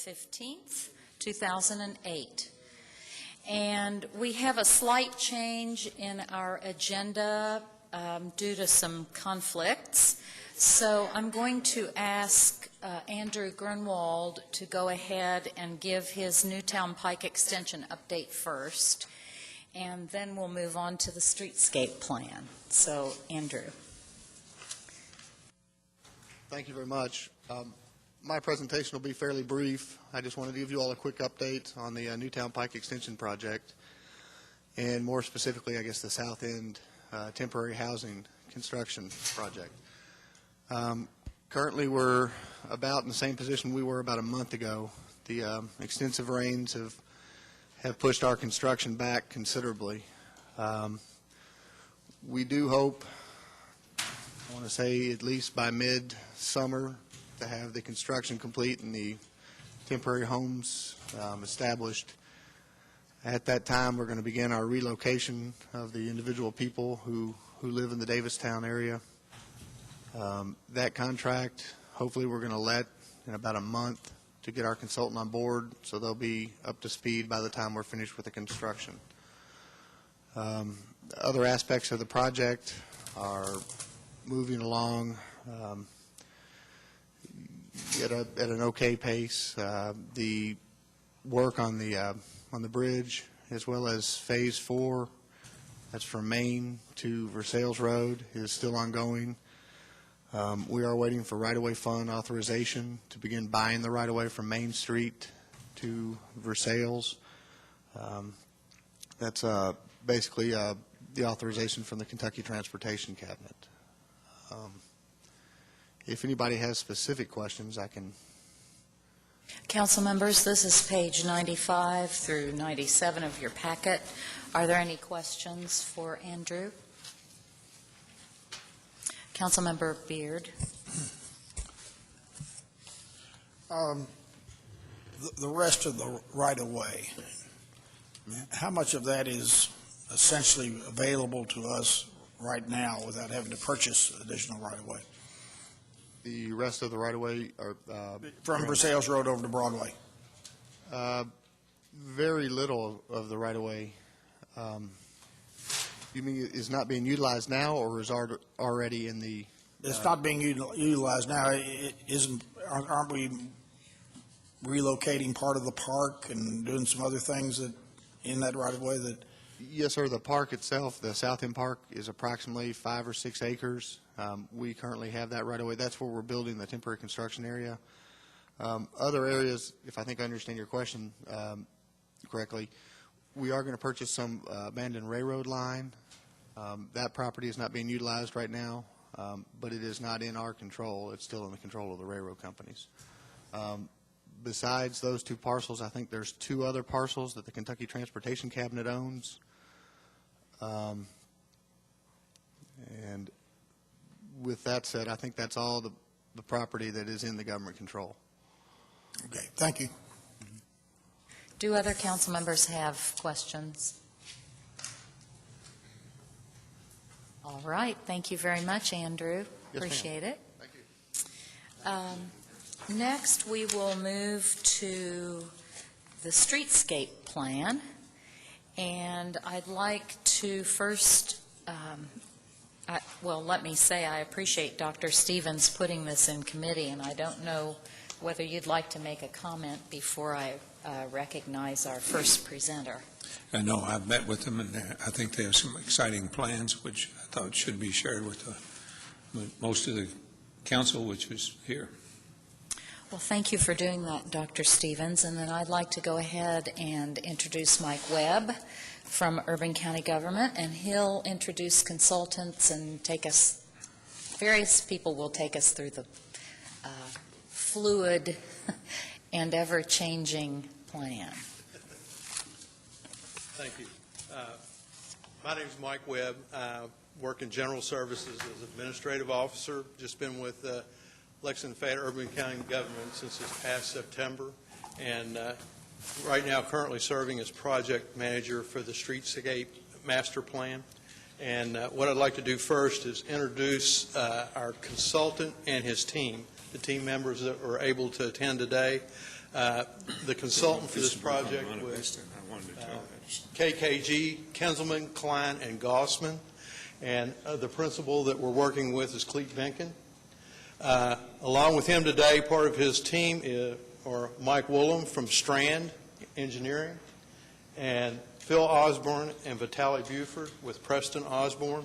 15th, 2008. And we have a slight change in our agenda due to some conflicts. So I'm going to ask Andrew Grunwald to go ahead and give his Newtown Pike Extension update first, and then we'll move on to the streetscape plan. So, Andrew. Thank you very much. My presentation will be fairly brief. I just wanted to give you all a quick update on the Newtown Pike Extension project, and more specifically, I guess, the South End temporary housing construction project. Currently, we're about in the same position we were about a month ago. The extensive rains have pushed our construction back considerably. We do hope, I want to say at least by mid-summer, to have the construction complete and the temporary homes established. At that time, we're going to begin our relocation of the individual people who live in the Davistown area. That contract, hopefully we're going to let in about a month to get our consultant on board, so they'll be up to speed by the time we're finished with the construction. Other aspects of the project are moving along at an okay pace. The work on the bridge, as well as Phase 4, that's from Main to Versailles Road, is still ongoing. We are waiting for right-of-way fund authorization to begin buying the right-of-way from Main Street to Versailles. That's basically the authorization from the Kentucky Transportation Cabinet. If anybody has specific questions, I can. Council members, this is page 95 through 97 of your packet. Are there any questions for Andrew? Councilmember Beard. The rest of the right-of-way, how much of that is essentially available to us right now without having to purchase additional right-of-way? The rest of the right-of-way are From Versailles Road over to Broadway? Very little of the right-of-way. You mean is not being utilized now, or is already in the? It's not being utilized now. Aren't we relocating part of the park and doing some other things that in that right-of-way that? Yes, sir. The park itself, the South End Park, is approximately 5 or 6 acres. We currently have that right away. That's where we're building the temporary construction area. Other areas, if I think I understand your question correctly, we are going to purchase some abandoned railroad line. That property is not being utilized right now, but it is not in our control. It's still in the control of the railroad companies. Besides those 2 parcels, I think there's 2 other parcels that the Kentucky Transportation Cabinet owns. And with that said, I think that's all the property that is in the government control. Okay, thank you. Do other council members have questions? All right. Thank you very much, Andrew. Yes, appreciate it. Thank you. Next, we will move to the streetscape plan. And I'd like to first, let me say I appreciate Dr. Stevens putting this in committee, and I don't know whether you'd like to make a comment before I recognize our first presenter. No, I've met with them, and I think they have some exciting plans, which I thought should be shared with most of the council, which was here. Well, thank you for doing that, Dr. Stevens. And then I'd like to go ahead and introduce Mike Webb from Urban County Government, and he'll introduce consultants and various people will take us through the fluid and ever-changing plan. Thank you. My name is Mike Webb. I work in general services as administrative officer. Just been with Lexington Fayette Urban County Government since this past September, and right now currently serving as project manager for the Streetscape Master Plan. And what I'd like to do first is introduce our consultant and his team, the team members that were able to attend today. The consultant for this project was KKG, Kinzelman, Klein, and Gossman. And the principal that we're working with is Cleet Benkin. Along with him today, part of his team are Mike Woolham from Strand Engineering, and Phil Osborne and Vitaly Buford with Preston Osborne.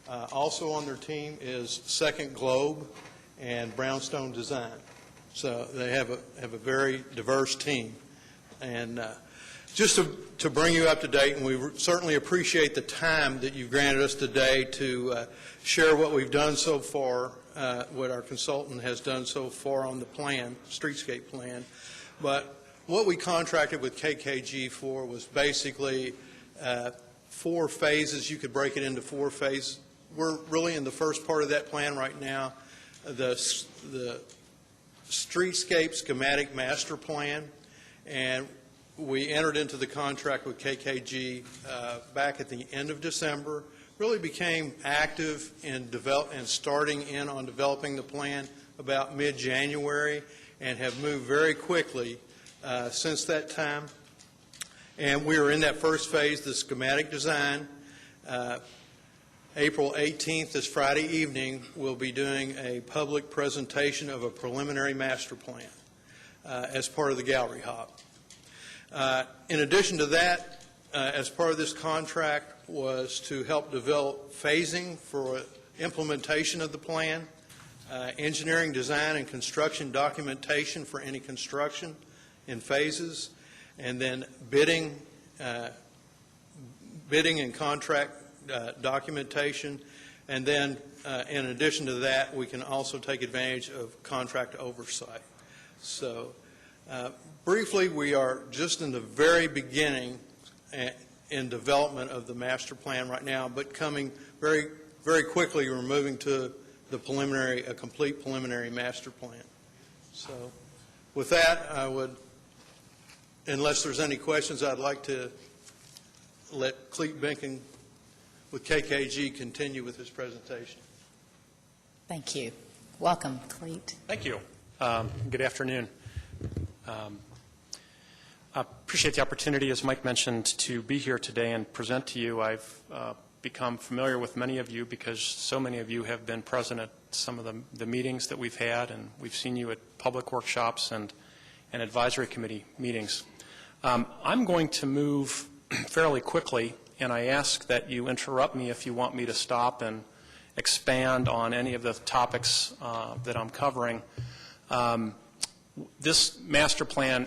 Also on their team is Second Globe and Brownstone Design. So they have a very diverse team. And just to bring you up to date, and we certainly appreciate the time that you've granted us today to share what we've done so far, what our consultant has done so far on the plan, streetscape plan. But what we contracted with KKG for was basically 4 phases. You could break it into 4 phases. We're really in the first part of that plan right now. The streetscape schematic master plan, and we entered into the contract with KKG back at the end of December, really became active in starting in on developing the plan about mid-January, and have moved very quickly since that time. And we are in that first phase, the schematic design. April 18th, this Friday evening, we'll be doing a public presentation of a preliminary master plan as part of the gallery hop. In addition to that, as part of this contract was to help develop phasing for implementation of the plan, engineering, design, and construction documentation for any construction in phases, and then bidding and contract documentation, and then in addition to that, we can also take advantage of contract oversight. So briefly, we are just in the very beginning in development of the master plan right now, but coming very, very quickly, we're moving to the a complete preliminary master plan. So with that, I would, unless there's any questions, I'd like to let Cleet Benkin with KKG continue with his presentation. Thank you. Welcome, Cleet. Thank you. Good afternoon. I appreciate the opportunity, as Mike mentioned, to be here today and present to you. I've become familiar with many of you because so many of you have been present at some of the meetings that we've had, and we've seen you at public workshops and advisory committee meetings. I'm going to move fairly quickly, and I ask that you interrupt me if you want me to stop and expand on any of the topics that I'm covering. This master plan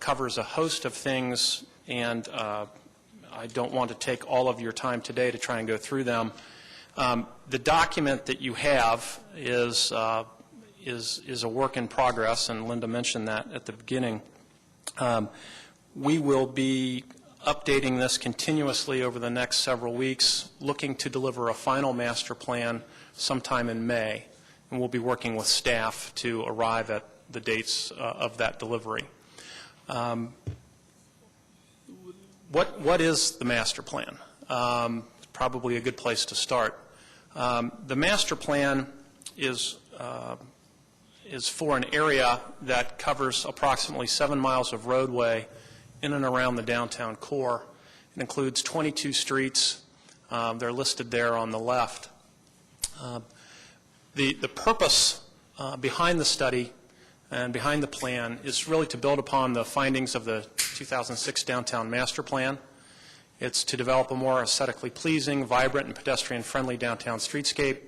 covers a host of things, and I don't want to take all of your time today to try and go through them. The document that you have is a work in progress, and Linda mentioned that at the beginning. We will be updating this continuously over the next several weeks, looking to deliver a final master plan sometime in May, and we'll be working with staff to arrive at the dates of that delivery. What is the master plan? Probably a good place to start. The master plan is for an area that covers approximately 7 miles of roadway in and around the downtown core. It includes 22 streets. They're listed there on the left. The purpose behind the study and behind the plan is really to build upon the findings of the 2006 Downtown Master Plan. It's to develop a more aesthetically pleasing, vibrant, and pedestrian-friendly downtown streetscape,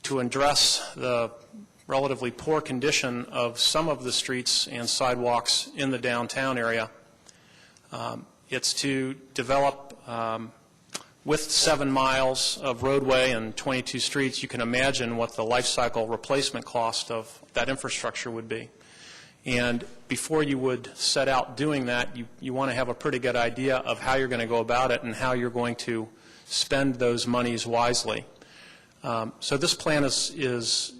to address the relatively poor condition of some of the streets and sidewalks in the downtown area. It's to develop, with 7 miles of roadway and 22 streets, you can imagine what the life cycle replacement cost of that infrastructure would be. And before you would set out doing that, you want to have a pretty good idea of how you're going to go about it and how you're going to spend those monies wisely. So this plan is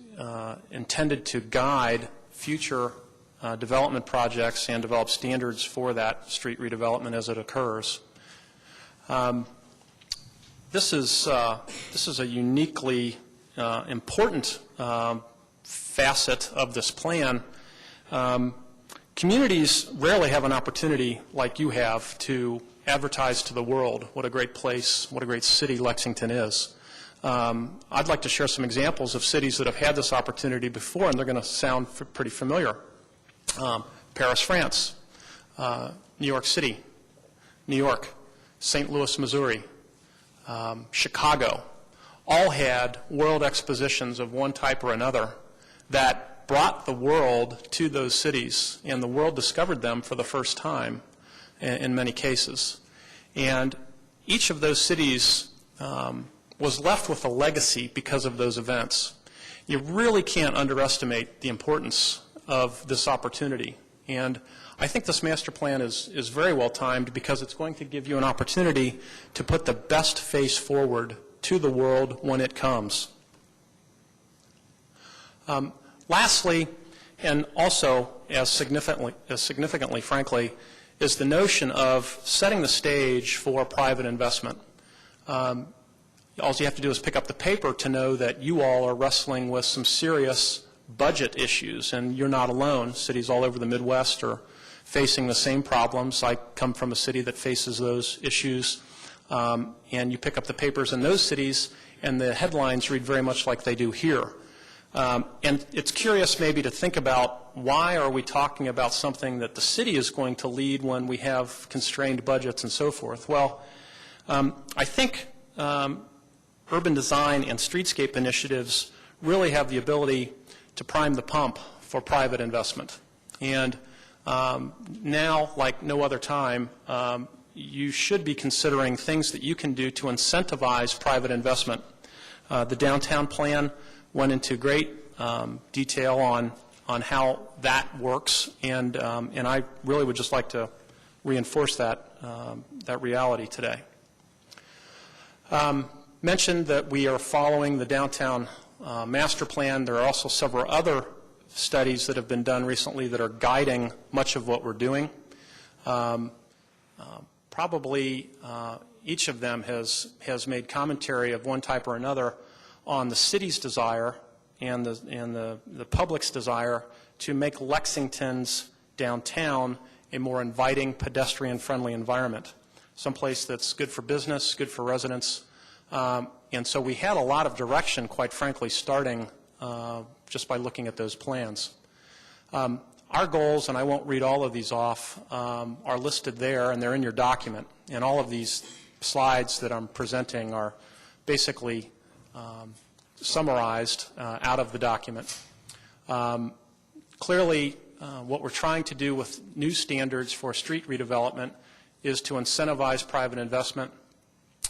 intended to guide future development projects and develop standards for that street redevelopment as it occurs. This is a uniquely important facet of this plan. Communities rarely have an opportunity like you have to advertise to the world what a great place, what a great city Lexington is. I'd like to share some examples of cities that have had this opportunity before, and they're going to sound pretty familiar. Paris, France, New York City, New York, St. Louis, Missouri, Chicago, all had world expositions of one type or another that brought the world to those cities, and the world discovered them for the first time in many cases. And each of those cities was left with a legacy because of those events. You really can't underestimate the importance of this opportunity. And I think this master plan is very well timed because it's going to give you an opportunity to put the best face forward to the world when it comes. Lastly, and also as significantly, frankly, is the notion of setting the stage for private investment. All you have to do is pick up the paper to know that you all are wrestling with some serious budget issues, and you're not alone. Cities all over the Midwest are facing the same problems. I come from a city that faces those issues, and you pick up the papers in those cities, and the headlines read very much like they do here. And it's curious maybe to think about why are we talking about something that the city is going to lead when we have constrained budgets and so forth. Well, I think urban design and streetscape initiatives really have the ability to prime the pump for private investment. And now, like no other time, you should be considering things that you can do to incentivize private investment. The downtown plan went into great detail on how that works, and I really would just like to reinforce that reality today. Mentioned that we are following the downtown master plan. There are also several other studies that have been done recently that are guiding much of what we're doing. Probably each of them has made commentary of one type or another on the city's desire and the public's desire to make Lexington's downtown a more inviting, pedestrian-friendly environment, someplace that's good for business, good for residents. And so we had a lot of direction, quite frankly, starting just by looking at those plans. Our goals, and I won't read all of these off, are listed there, and they're in your document. And all of these slides that I'm presenting are basically summarized out of the document. Clearly, what we're trying to do with new standards for street redevelopment is to incentivize private investment,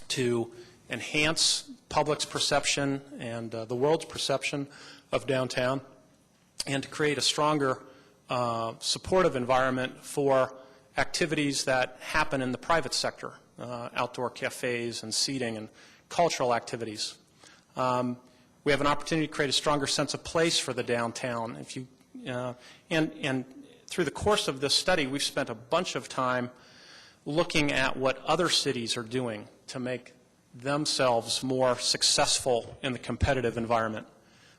to enhance public's perception and the world's perception of downtown, and to create a stronger supportive environment for activities that happen in the private sector, outdoor cafes and seating and cultural activities. We have an opportunity to create a stronger sense of place for the downtown. If you, and through the course of this study, we've spent a bunch of time looking at what other cities are doing to make themselves more successful in the competitive environment.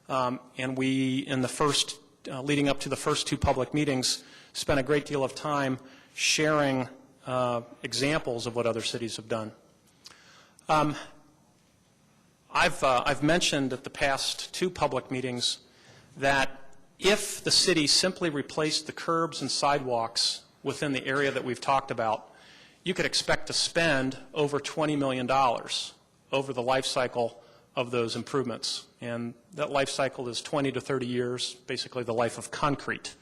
And we, in the first, leading up to the first two public meetings, spent a great deal of time sharing examples of what other cities have done. I've mentioned at the past two public meetings that if the city simply replaced the curbs and sidewalks within the area that we've talked about, you could expect to spend over $20 million over the life cycle of those improvements. And that life cycle is 20 to 30 years, basically the life of concrete.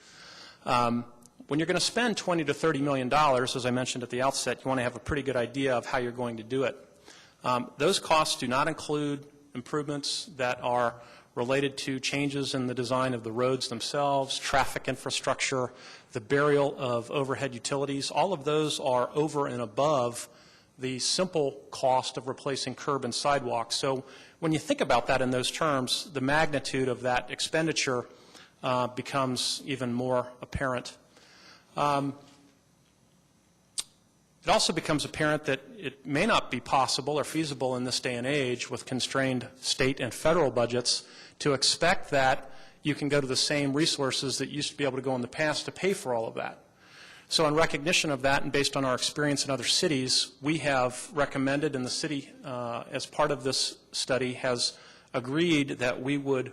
When you're going to spend $20 to $30 million, as I mentioned at the outset, you want to have a pretty good idea of how you're going to do it. Those costs do not include improvements that are related to changes in the design of the roads themselves, traffic infrastructure, the burial of overhead utilities. All of those are over and above the simple cost of replacing curb and sidewalks. So when you think about that in those terms, the magnitude of that expenditure becomes even more apparent. It also becomes apparent that it may not be possible or feasible in this day and age with constrained state and federal budgets to expect that you can go to the same resources that used to be able to go in the past to pay for all of that. So in recognition of that, and based on our experience in other cities, we have recommended, and the city, as part of this study, has agreed that we would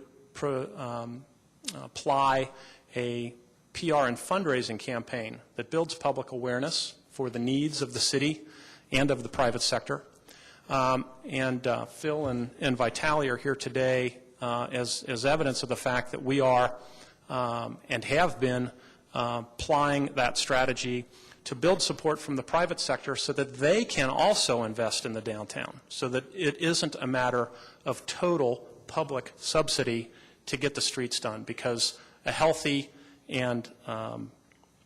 apply a PR and fundraising campaign that builds public awareness for the needs of the city and of the private sector. Phil and Vitali are here today as evidence of the fact that we are and have been applying that strategy to build support from the private sector so that they can also invest in the downtown, so that it isn't a matter of total public subsidy to get the streets done, because a healthy and an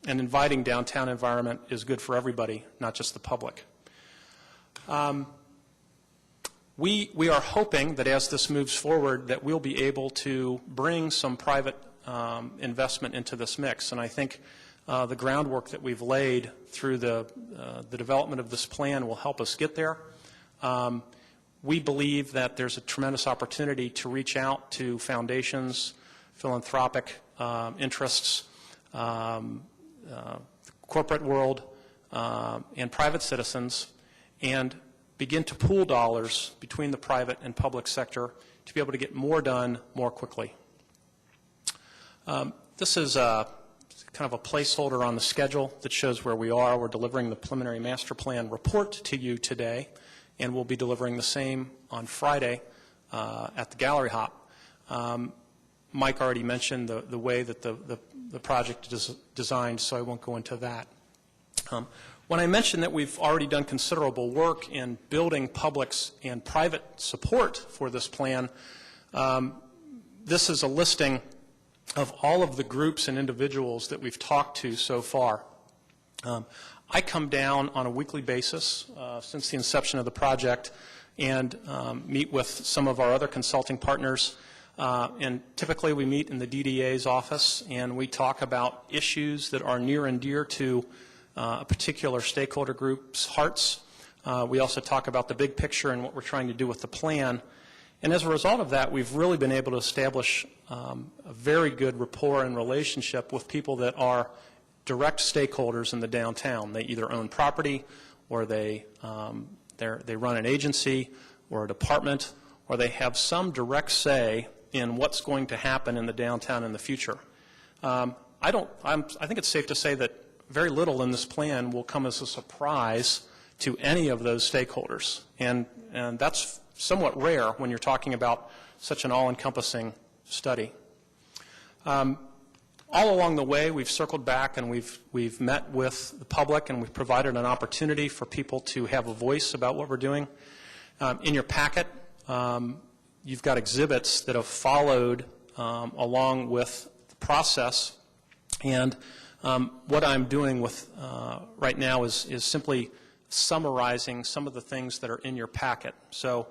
inviting downtown environment is good for everybody, not just the public. We are hoping that as this moves forward that we'll be able to bring some private investment into this mix, and I think the groundwork that we've laid through the development of this plan will help us get there. We believe that there's a tremendous opportunity to reach out to foundations, philanthropic interests, corporate world, and private citizens, and begin to pool dollars between the private and public sector to be able to get more done more quickly. This is kind of a placeholder on the schedule that shows where we are. We're delivering the preliminary master plan report to you today, and we'll be delivering the same on Friday at the Gallery Hop. Mike already mentioned the way that the project is designed, so I won't go into that. When I mentioned that we've already done considerable work in building public and private support for this plan, this is a listing of all of the groups and individuals that we've talked to so far. I come down on a weekly basis since the inception of the project and meet with some of our other consulting partners. And typically we meet in the DDA's office and we talk about issues that are near and dear to a particular stakeholder group's hearts. We also talk about the big picture and what we're trying to do with the plan. And as a result of that, we've really been able to establish a very good rapport and relationship with people that are direct stakeholders in the downtown. They either own property, or they run an agency or a department, or they have some direct say in what's going to happen in the downtown in the future. I think it's safe to say that very little in this plan will come as a surprise to any of those stakeholders, and that's somewhat rare when you're talking about such an all-encompassing study. All along the way, we've circled back and we've met with the public, and we've provided an opportunity for people to have a voice about what we're doing. In your packet, you've got exhibits that have followed along with the process, and what I'm doing with right now is simply summarizing some of the things that are in your packet. So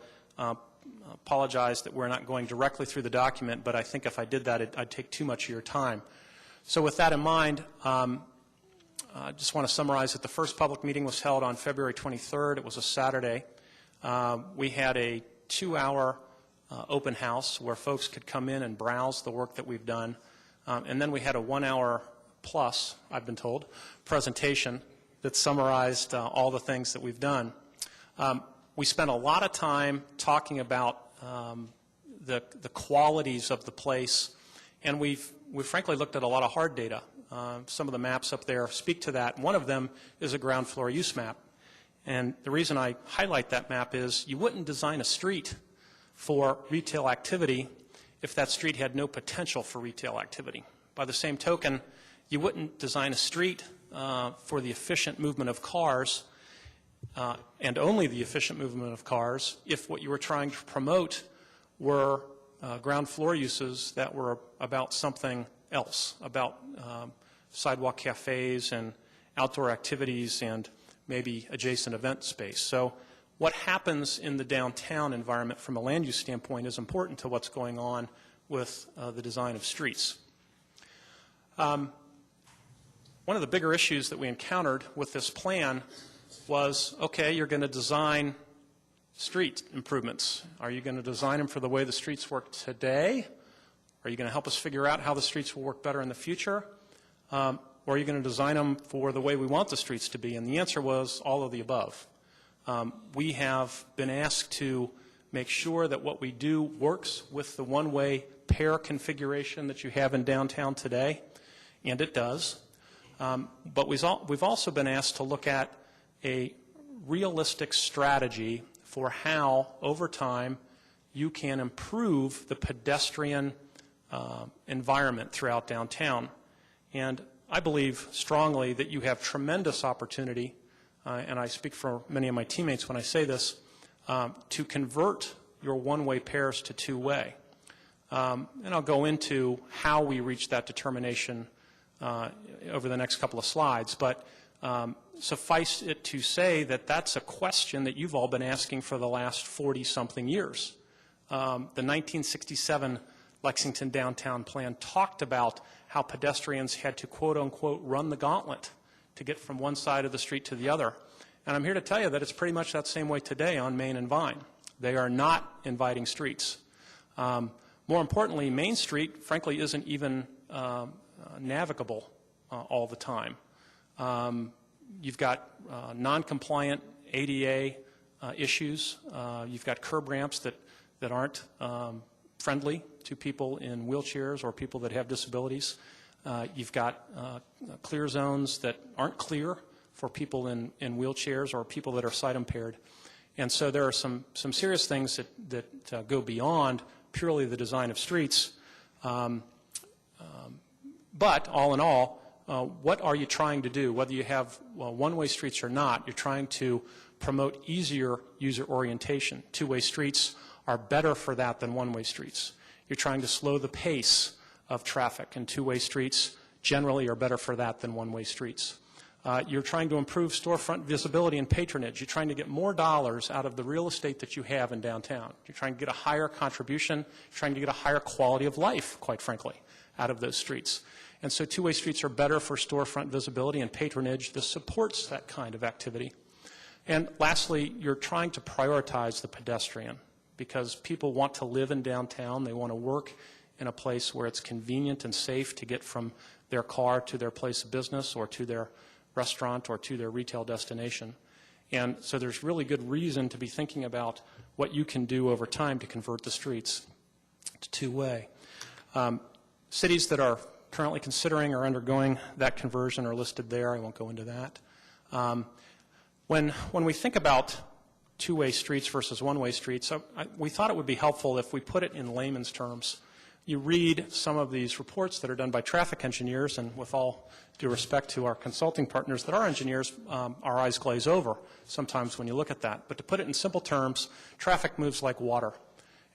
apologize that we're not going directly through the document, but I think if I did that, I'd take too much of your time. So with that in mind, I just want to summarize that the first public meeting was held on February 23rd. It was a Saturday. We had a 2-hour open house where folks could come in and browse the work that we've done. And then we had a 1-hour plus, I've been told, presentation that summarized all the things that we've done. We spent a lot of time talking about the qualities of the place, and we've frankly looked at a lot of hard data. Some of the maps up there speak to that. One of them is a ground floor use map. And the reason I highlight that map is you wouldn't design a street for retail activity if that street had no potential for retail activity. By the same token, you wouldn't design a street for the efficient movement of cars and only the efficient movement of cars if what you were trying to promote were ground floor uses that were about something else, about sidewalk cafes and outdoor activities and maybe adjacent event space. So what happens in the downtown environment from a land use standpoint is important to what's going on with the design of streets. One of the bigger issues that we encountered with this plan was, okay, you're going to design street improvements. Are you going to design them for the way the streets work today, Are you going to help us figure out how the streets will work better in the future? Or are you going to design them for the way we want the streets to be? And the answer was all of the above. We have been asked to make sure that what we do works with the one-way pair configuration that you have in downtown today, and it does. But we've also been asked to look at a realistic strategy for how, over time, you can improve the pedestrian environment throughout downtown. And I believe strongly that you have tremendous opportunity, and I speak for many of my teammates when I say this, to convert your one-way pairs to two-way. And I'll go into how we reach that determination over the next couple of slides, but suffice it to say that that's a question that you've all been asking for the last 40-something years. The 1967 Lexington Downtown Plan talked about how pedestrians had to, quote-unquote, run the gauntlet to get from one side of the street to the other. And I'm here to tell you that it's pretty much that same way today on Main and Vine. They are not inviting streets. More importantly, Main Street, frankly, isn't even navigable all the time. You've got non-compliant ADA issues. You've got curb ramps that aren't friendly to people in wheelchairs or people that have disabilities. You've got clear zones that aren't clear for people in wheelchairs or people that are sight impaired. And so there are some serious things that go beyond purely the design of streets. But all in all, what are you trying to do? Whether you have one-way streets or not, you're trying to promote easier user orientation. Two-way streets are better for that than one-way streets. You're trying to slow the pace of traffic, and two-way streets generally are better for that than one-way streets. You're trying to improve storefront visibility and patronage. You're trying to get more dollars out of the real estate that you have in downtown. You're trying to get a higher contribution. You're trying to get a higher quality of life, quite frankly, out of those streets. And so two-way streets are better for storefront visibility and patronage. This supports that kind of activity. And lastly, you're trying to prioritize the pedestrian because people want to live in downtown. They want to work in a place where it's convenient and safe to get from their car to their place of business or to their restaurant or to their retail destination. And so there's really good reason to be thinking about what you can do over time to convert the streets to two-way. Cities that are currently considering or undergoing that conversion are listed there. I won't go into that. When we think about two-way streets versus one-way streets, we thought it would be helpful if we put it in layman's terms. You read some of these reports that are done by traffic engineers, and with all due respect to our consulting partners that are engineers, our eyes glaze over sometimes when you look at that. But to put it in simple terms, traffic moves like water.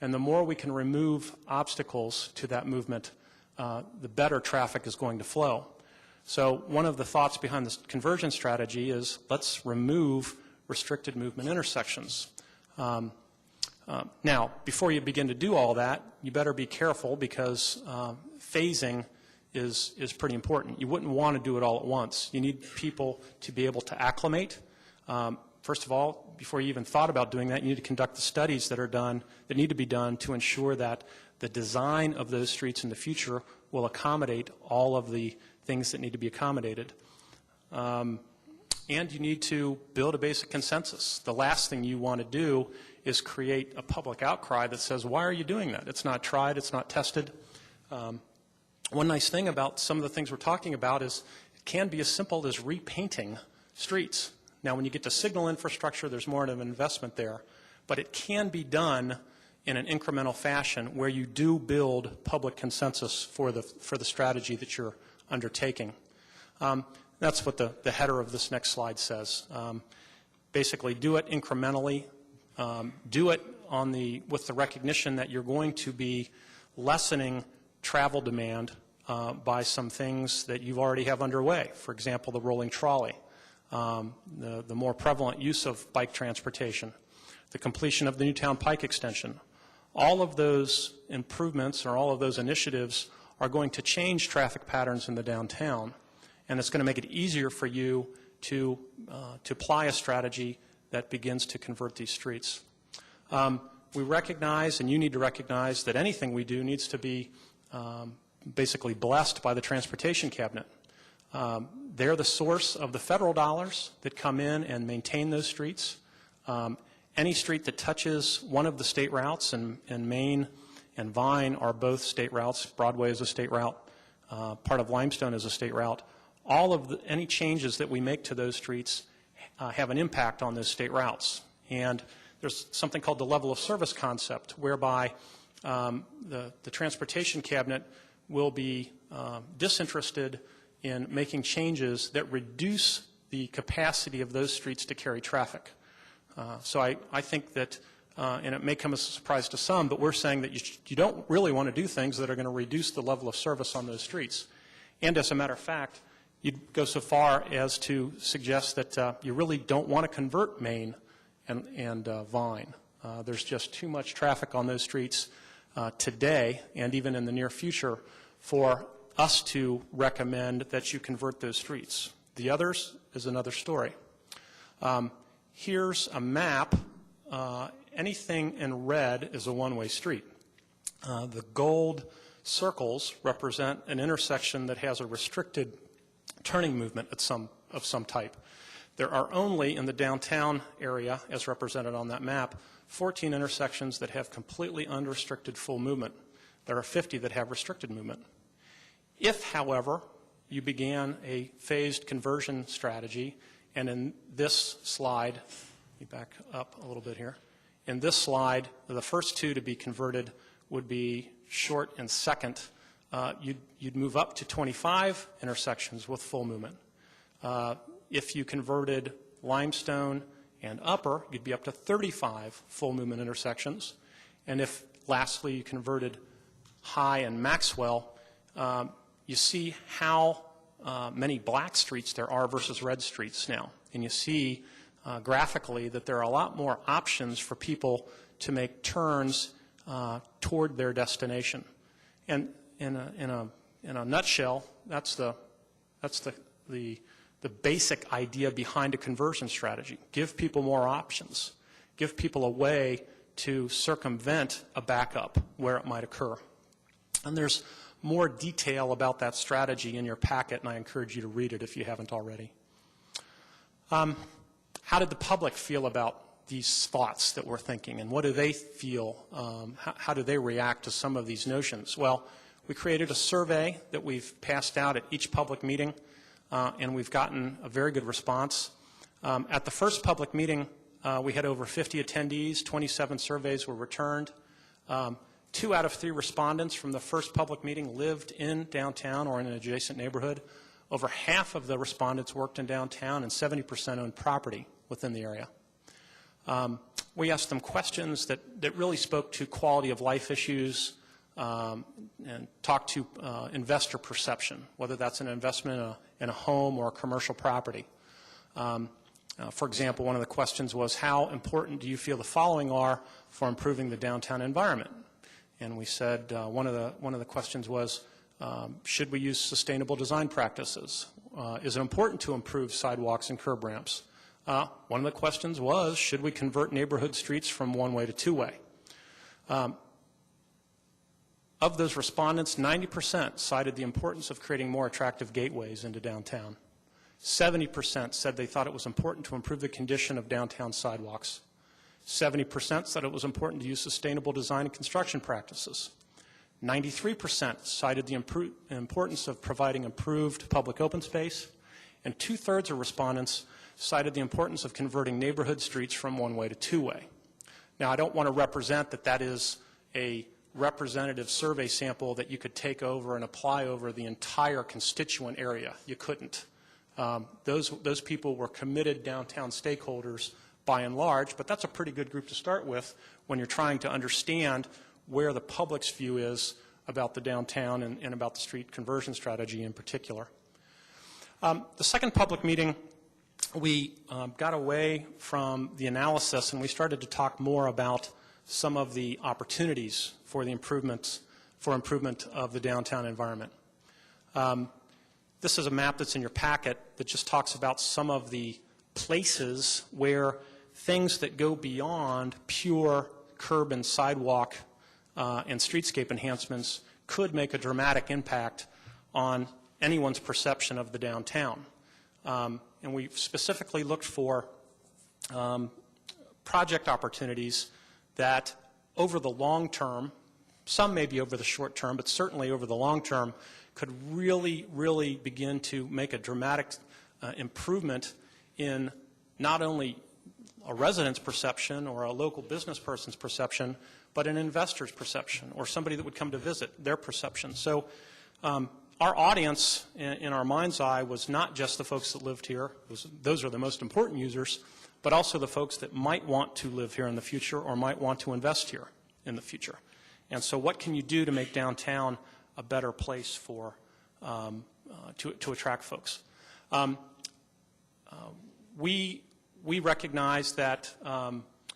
And the more we can remove obstacles to that movement, the better traffic is going to flow. So one of the thoughts behind this conversion strategy is let's remove restricted movement intersections. Now, before you begin to do all that, you better be careful because phasing is pretty important. You wouldn't want to do it all at once. You need people to be able to acclimate. First of all, before you even thought about doing that, you need to conduct the studies that are done, that need to be done to ensure that the design of those streets in the future will accommodate all of the things that need to be accommodated. And you need to build a basic consensus. The last thing you want to do is create a public outcry that says, why are you doing that? It's not tried, it's not tested. One nice thing about some of the things we're talking about is it can be as simple as repainting streets. Now, when you get to signal infrastructure, there's more of an investment there. But it can be done in an incremental fashion where you do build public consensus for the strategy that you're undertaking. That's what the header of this next slide says. Basically, do it incrementally. Do it with the recognition that you're going to be lessening travel demand by some things that you already have underway. For example, the rolling trolley, the more prevalent use of bike transportation, the completion of the Newtown Pike extension. All of those improvements or all of those initiatives are going to change traffic patterns in the downtown, and it's going to make it easier for you to apply a strategy that begins to convert these streets. We recognize, and you need to recognize, that anything we do needs to be basically blessed by the Transportation Cabinet. They're the source of the federal dollars that come in and maintain those streets. Any street that touches one of the state routes, and Main and Vine are both state routes. Broadway is a state route. Part of Limestone is a state route. All of any changes that we make to those streets have an impact on those state routes. And there's something called the level of service concept, whereby the Transportation Cabinet will be disinterested in making changes that reduce the capacity of those streets to carry traffic. So I think that, and it may come as a surprise to some, but we're saying that you don't really want to do things that are going to reduce the level of service on those streets. And as a matter of fact, you'd go so far as to suggest that you really don't want to convert Main and Vine. There's just too much traffic on those streets today and even in the near future for us to recommend that you convert those streets. The others is another story. Here's a map. Anything in red is a one-way street. The gold circles represent an intersection that has a restricted turning movement of some type. There are only, in the downtown area, as represented on that map, 14 intersections that have completely unrestricted full movement. There are 50 that have restricted movement. If, however, you began a phased conversion strategy, and in this slide, let me back up a little bit here. In this slide, the first two to be converted would be Short and Second. You'd move up to 25 intersections with full movement. If you converted Limestone and Upper, you'd be up to 35 full movement intersections. And if, lastly, you converted High and Maxwell, you see how many black streets there are versus red streets now. And you see graphically that there are a lot more options for people to make turns toward their destination. And in a nutshell, that's the basic idea behind a conversion strategy. Give people more options. Give people a way to circumvent a backup where it might occur. And there's more detail about that strategy in your packet, and I encourage you to read it if you haven't already. How did the public feel about these thoughts that we're thinking, and what do they feel? How do they react to some of these notions? Well, we created a survey that we've passed out at each public meeting, and we've gotten a very good response. At the first public meeting, we had over 50 attendees, 27 surveys were returned. 2 out of 3 respondents from the first public meeting lived in downtown or in an adjacent neighborhood. Over half of the respondents worked in downtown, and 70% owned property within the area. We asked them questions that really spoke to quality of life issues and talked to investor perception, whether that's an investment in a home or a commercial property. For example, one of the questions was, how important do you feel the following are for improving the downtown environment? And we said one of the questions was, should we use sustainable design practices? Is it important to improve sidewalks and curb ramps? One of the questions was, should we convert neighborhood streets from one-way to two-way? Of those respondents, 90% cited the importance of creating more attractive gateways into downtown. 70% said they thought it was important to improve the condition of downtown sidewalks. 70% said it was important to use sustainable design and construction practices. 93% cited the importance of providing improved public open space, and 2/3 of respondents cited the importance of converting neighborhood streets from one-way to two-way. Now, I don't want to represent that that is a representative survey sample that you could take over and apply over the entire constituent area. You couldn't. Those people were committed downtown stakeholders by and large, but that's a pretty good group to start with when you're trying to understand where the public's view is about the downtown and about the street conversion strategy in particular. The second public meeting, we got away from the analysis and we started to talk more about some of the opportunities for the improvement of the downtown environment. This is a map that's in your packet that just talks about some of the places where things that go beyond pure curb and sidewalk and streetscape enhancements could make a dramatic impact on anyone's perception of the downtown. And we specifically looked for project opportunities that over the long term, some maybe over the short term, but certainly over the long term, could really, really begin to make a dramatic improvement in not only a resident's perception or a local business person's perception, but an investor's perception or somebody that would come to visit, their perception. So our audience in our mind's eye was not just the folks that lived here. Those are the most important users, but also the folks that might want to live here in the future or might want to invest here in the future. And so what can you do to make downtown a better place for to attract folks? We recognize that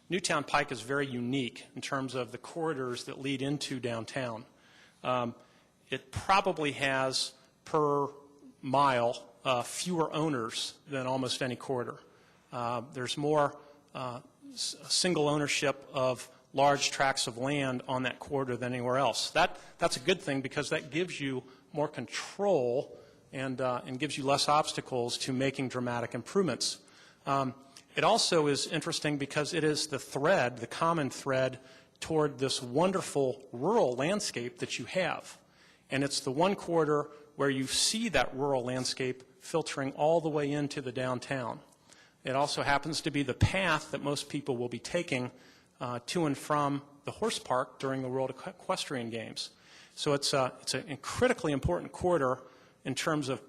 Newtown Pike is very unique in terms of the corridors that lead into downtown. It probably has, per mile, fewer owners than almost any corridor. There's more single ownership of large tracts of land on that corridor than anywhere else. That's a good thing because that gives you more control and gives you less obstacles to making dramatic improvements. It also is interesting because it is the thread, the common thread, toward this wonderful rural landscape that you have. And it's the one corridor where you see that rural landscape filtering all the way into the downtown. It also happens to be the path that most people will be taking to and from the horse park during the World Equestrian Games. So it's a critically important corridor in terms of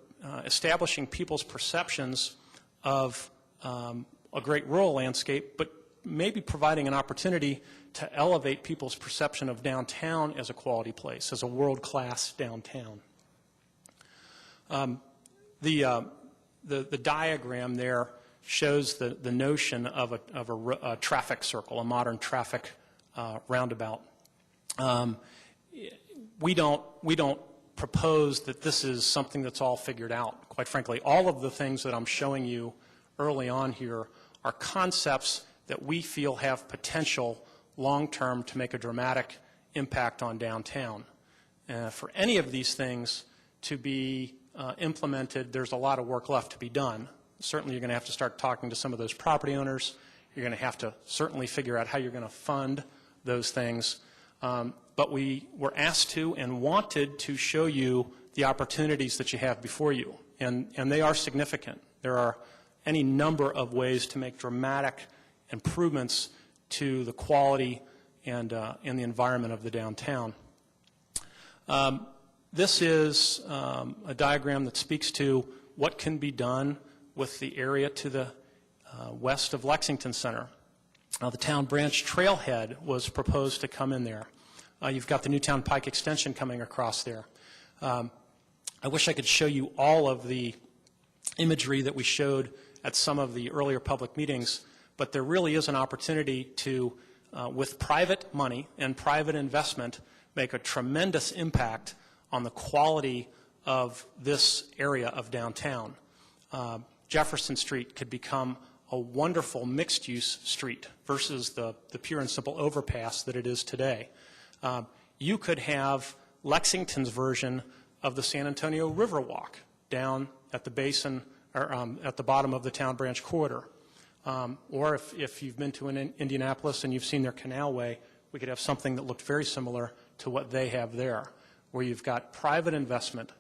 establishing people's perceptions of a great rural landscape, but maybe providing an opportunity to elevate people's perception of downtown as a quality place, as a world-class downtown. The diagram there shows the notion of a traffic circle, a modern traffic roundabout. We don't propose that this is something that's all figured out. Quite frankly, all of the things that I'm showing you early on here are concepts that we feel have potential long-term to make a dramatic impact on downtown. For any of these things to be implemented, there's a lot of work left to be done. Certainly you're going to have to start talking to some of those property owners. You're going to have to certainly figure out how you're going to fund those things. But we were asked to and wanted to show you the opportunities that you have before you. And they are significant. There are any number of ways to make dramatic improvements to the quality and the environment of the downtown. This is a diagram that speaks to what can be done with the area to the west of Lexington Center. The Town Branch Trailhead was proposed to come in there. You've got the Newtown Pike Extension coming across there. I wish I could show you all of the imagery that we showed at some of the earlier public meetings, but there really is an opportunity to, with private money and private investment, make a tremendous impact on the quality of this area of downtown. Jefferson Street could become a wonderful mixed-use street versus the pure and simple overpass that it is today. You could have Lexington's version of the San Antonio Riverwalk down at the basin or at the bottom of the Town Branch corridor. Or if you've been to Indianapolis and you've seen their canalway, we could have something that looked very similar to what they have there, where you've got private investment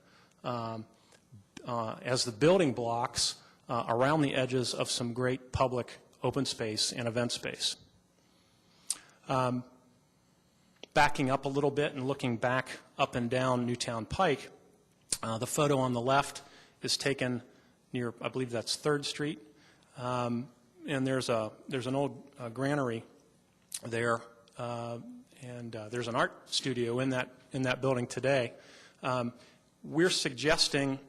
as the building blocks around the edges of some great public open space and event space. Backing up a little bit and looking back up and down Newtown Pike, the photo on the left is taken near, I believe that's 3rd Street, and there's an old granary there, and there's an art studio in that building today. We're suggesting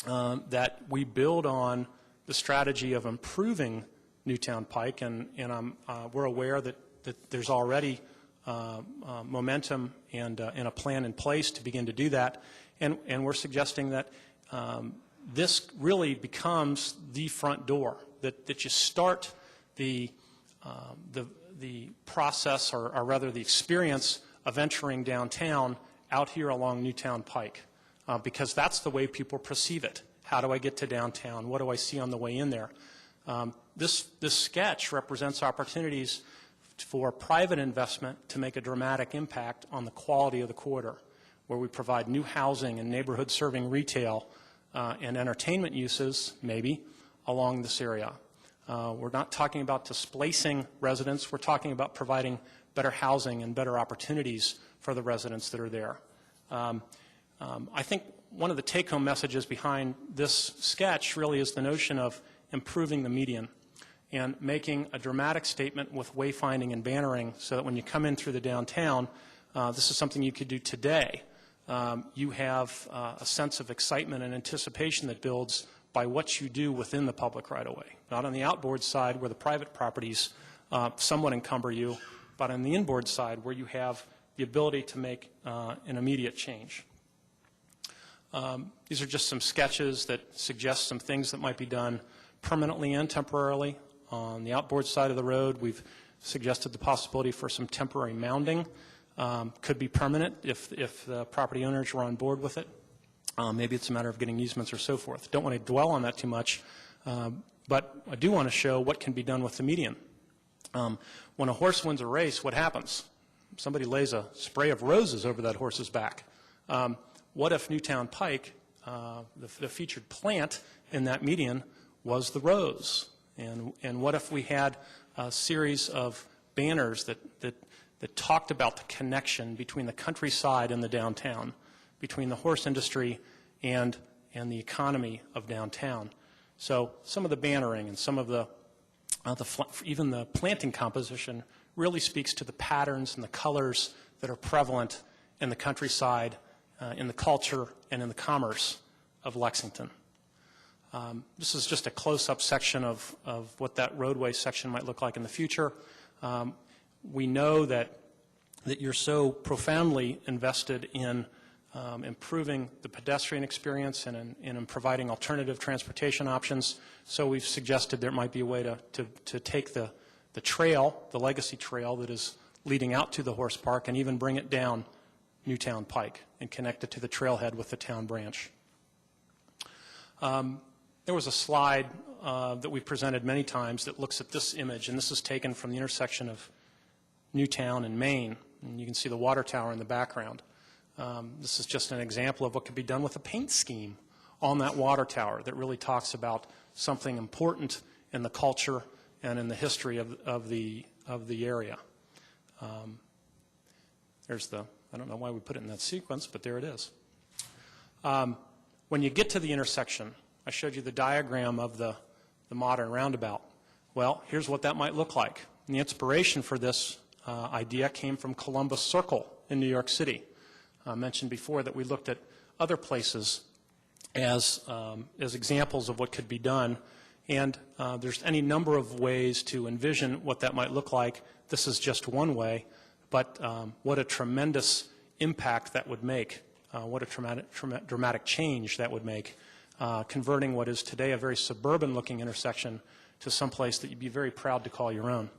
that we build on the strategy of improving Newtown Pike, and we're aware that there's already momentum and a plan in place to begin to do that, and we're suggesting that this really becomes the front door, that you start the process, or rather the experience of entering downtown out here along Newtown Pike, because that's the way people perceive it. How do I get to downtown? What do I see on the way in there? This sketch represents opportunities for private investment to make a dramatic impact on the quality of the corridor, where we provide new housing and neighborhood-serving retail and entertainment uses, maybe, along this area. We're not talking about displacing residents. We're talking about providing better housing and better opportunities for the residents that are there. I think one of the take-home messages behind this sketch really is the notion of improving the median and making a dramatic statement with wayfinding and bannering so that when you come in through the downtown, this is something you could do today. You have a sense of excitement and anticipation that builds by what you do within the public right-of-way. Not on the outboard side where the private properties somewhat encumber you, but on the inboard side where you have the ability to make an immediate change. These are just some sketches that suggest some things that might be done permanently and temporarily. On the outboard side of the road, we've suggested the possibility for some temporary mounding. Could be permanent if the property owners were on board with it. Maybe it's a matter of getting easements or so forth. Don't want to dwell on that too much, but I do want to show what can be done with the median. When a horse wins a race, what happens? Somebody lays a spray of roses over that horse's back. What if Newtown Pike, the featured plant in that median, was the rose? And what if we had a series of banners that talked about the connection between the countryside and the downtown, between the horse industry and the economy of downtown? So some of the bannering and some of even the planting composition really speaks to the patterns and the colors that are prevalent in the countryside, in the culture, and in the commerce of Lexington. This is just a close-up section of what that roadway section might look like in the future. We know that you're so profoundly invested in improving the pedestrian experience and in providing alternative transportation options. So we've suggested there might be a way to take the trail, the legacy trail that is leading out to the horse park, and even bring it down Newtown Pike and connect it to the trailhead with the town branch. There was a slide that we presented many times that looks at this image, and this is taken from the intersection of Newtown and Main, and you can see the water tower in the background. This is just an example of what could be done with a paint scheme on that water tower that really talks about something important in the culture and in the history of the area. I don't know why we put it in that sequence, but there it is. When you get to the intersection, I showed you the diagram of the modern roundabout. Well, here's what that might look like. And the inspiration for this idea came from Columbus Circle in New York City. I mentioned before that we looked at other places as examples of what could be done. And there's any number of ways to envision what that might look like. This is just one way, but what a tremendous impact that would make, what a dramatic change that would make, converting what is today a very suburban-looking intersection to someplace that you'd be very proud to call your own.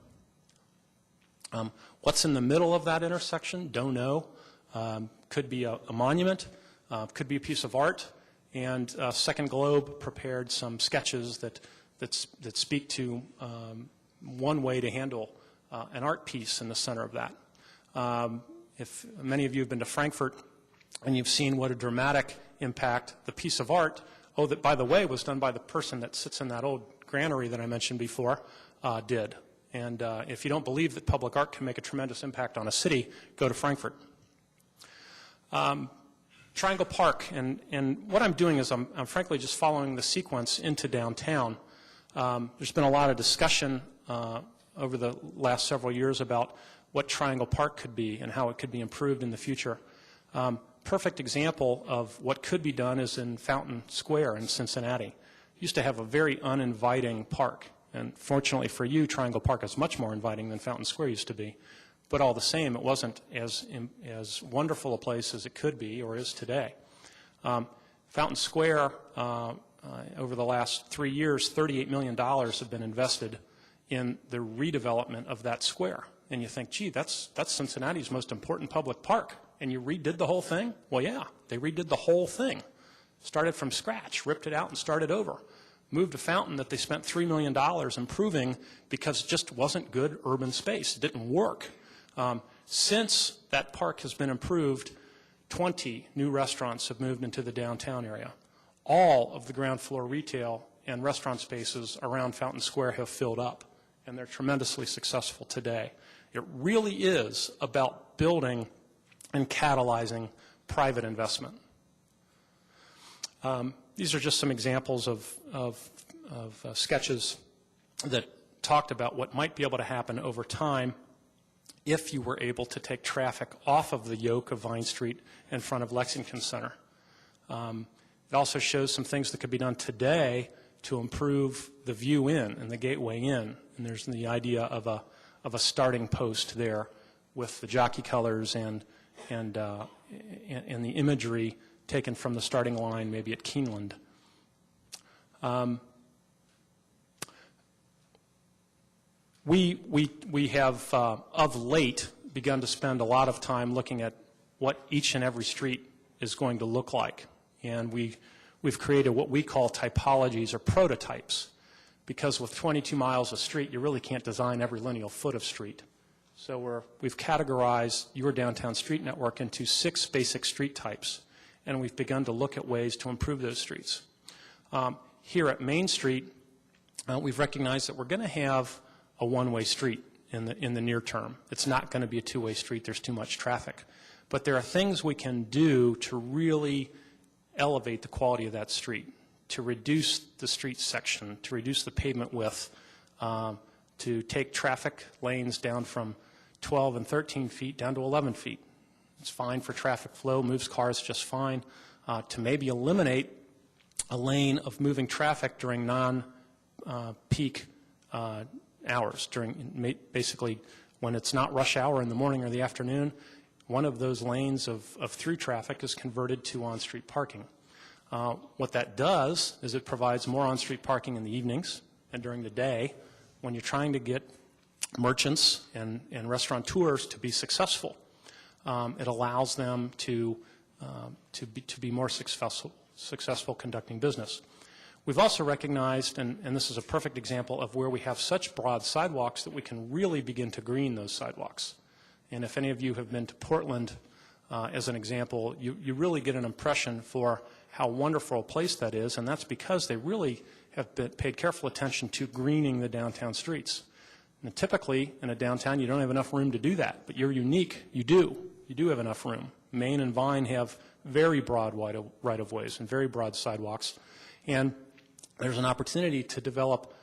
What's in the middle of that intersection? Don't know. Could be a monument, could be a piece of art, and Second Globe prepared some sketches that speak to one way to handle an art piece in the center of that. If many of you have been to Frankfurt and you've seen what a dramatic impact the piece of art, that, by the way, was done by the person that sits in that old granary that I mentioned before, did. And if you don't believe that public art can make a tremendous impact on a city, go to Frankfurt. Triangle Park, and what I'm doing is I'm frankly just following the sequence into downtown. There's been a lot of discussion over the last several years about what Triangle Park could be and how it could be improved in the future. Perfect example of what could be done is in Fountain Square in Cincinnati. Used to have a very uninviting park, and fortunately for you, Triangle Park is much more inviting than Fountain Square used to be. But all the same, it wasn't as wonderful a place as it could be or is today. Fountain Square, over the last 3 years, $38 million have been invested in the redevelopment of that square. And you think, gee, that's Cincinnati's most important public park. and you redid the whole thing? Well, yeah, they redid the whole thing. Started from scratch, ripped it out and started over. Moved a fountain that they spent $3 million improving because it just wasn't good urban space. It didn't work. Since that park has been improved, 20 new restaurants have moved into the downtown area. All of the ground floor retail and restaurant spaces around Fountain Square have filled up, and they're tremendously successful today. It really is about building and catalyzing private investment. These are just some examples of sketches that talked about what might be able to happen over time if you were able to take traffic off of the yoke of Vine Street in front of Lexington Center. It also shows some things that could be done today to improve the view in and the gateway in. And there's the idea of a starting post there with the jockey colors and the imagery taken from the starting line, maybe at Keeneland. We have, of late, begun to spend a lot of time looking at what each and every street is going to look like. And we've created what we call typologies or prototypes, because with 22 miles of street, you really can't design every lineal foot of street. So we've categorized your downtown street network into 6 basic street types, and we've begun to look at ways to improve those streets. Here at Main Street, we've recognized that we're going to have a one-way street in the near term. It's not going to be a two-way street. There's too much traffic. But there are things we can do to really elevate the quality of that street, to reduce the street section, to reduce the pavement width, to take traffic lanes down from 12 and 13 feet down to 11 feet. It's fine for traffic flow, moves cars just fine. To maybe eliminate a lane of moving traffic during non-peak hours, during basically when it's not rush hour in the morning or the afternoon. One of those lanes of through traffic is converted to on-street parking. What that does is it provides more on-street parking in the evenings and during the day when you're trying to get merchants and restaurateurs to be successful. It allows them to be more successful conducting business. We've also recognized, and this is a perfect example of where we have such broad sidewalks that we can really begin to green those sidewalks. And if any of you have been to Portland, as an example, you really get an impression for how wonderful a place that is, and that's because they really have paid careful attention to greening the downtown streets. And typically, in a downtown, you don't have enough room to do that, but you're unique. You do. You do have enough room. Main and Vine have very broad right-of-ways and very broad sidewalks, and there's an opportunity to develop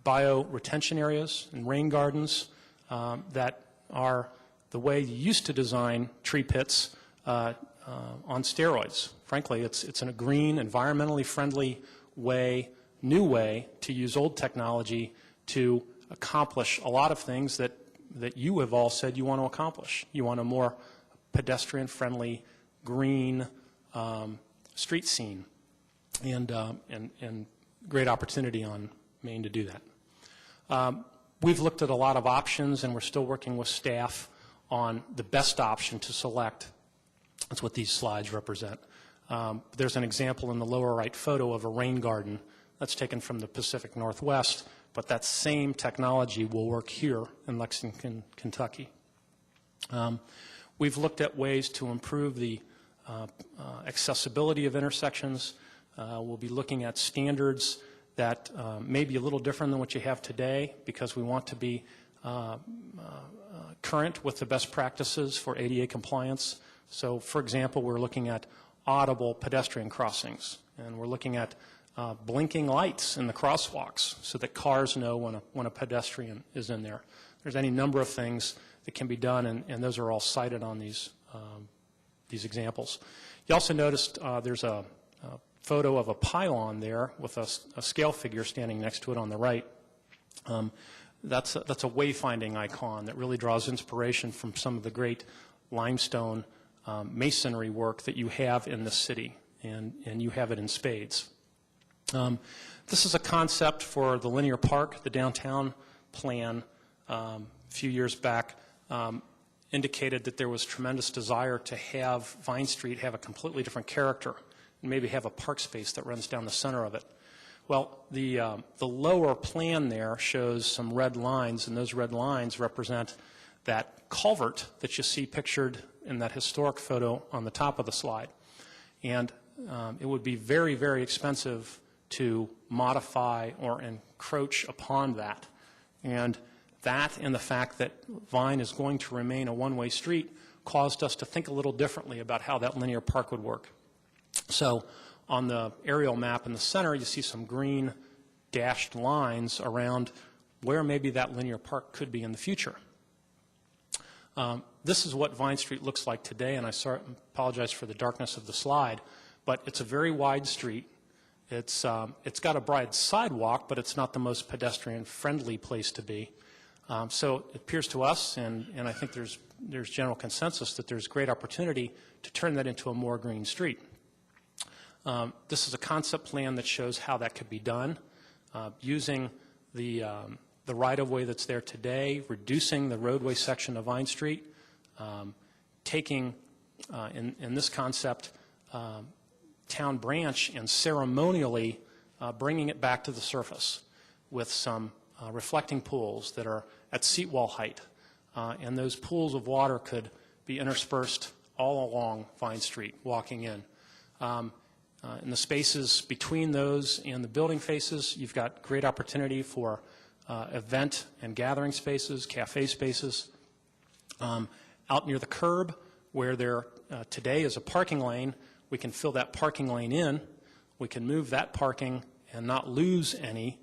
bio-retention areas and rain gardens that are the way you used to design tree pits on steroids. Frankly, it's in a green, environmentally friendly way, new way to use old technology to accomplish a lot of things that you have all said you want to accomplish. You want a more pedestrian-friendly, green street scene, and great opportunity on Main to do that. We've looked at a lot of options, and we're still working with staff on the best option to select. That's what these slides represent. There's an example in the lower right photo of a rain garden that's taken from the Pacific Northwest, but that same technology will work here in Lexington, Kentucky. We've looked at ways to improve the accessibility of intersections. We'll be looking at standards that may be a little different than what you have today, because we want to be current with the best practices for ADA compliance. So, for example, we're looking at audible pedestrian crossings, and we're looking at blinking lights in the crosswalks so that cars know when a pedestrian is in there. There's any number of things that can be done, and those are all cited on these examples. You also noticed there's a photo of a pylon there with a scale figure standing next to it on the right. That's a wayfinding icon that really draws inspiration from some of the great limestone masonry work that you have in the city, and you have it in spades. This is a concept for the linear park, the downtown plan a few years back. indicated that there was tremendous desire to have Vine Street have a completely different character and maybe have a park space that runs down the center of it. Well, the lower plan there shows some red lines, and those red lines represent that culvert that you see pictured in that historic photo on the top of the slide. And it would be very, very expensive to modify or encroach upon that. And that and the fact that Vine is going to remain a one-way street caused us to think a little differently about how that linear park would work. So on the aerial map in the center, you see some green dashed lines around where maybe that linear park could be in the future. This is what Vine Street looks like today, and I apologize for the darkness of the slide, but it's a very wide street. It's got a broad sidewalk, but it's not the most pedestrian-friendly place to be. So it appears to us, and I think there's general consensus, that there's great opportunity to turn that into a more green street. This is a concept plan that shows how that could be done, using the right-of-way that's there today, reducing the roadway section of Vine Street, taking, in this concept, Town Branch and ceremonially bringing it back to the surface with some reflecting pools that are at seat wall height. And those pools of water could be interspersed all along Vine Street, walking in. In the spaces between those and the building faces, you've got great opportunity for event and gathering spaces, cafe spaces. Out near the curb, where there today is a parking lane, we can fill that parking lane in. We can move that parking and not lose any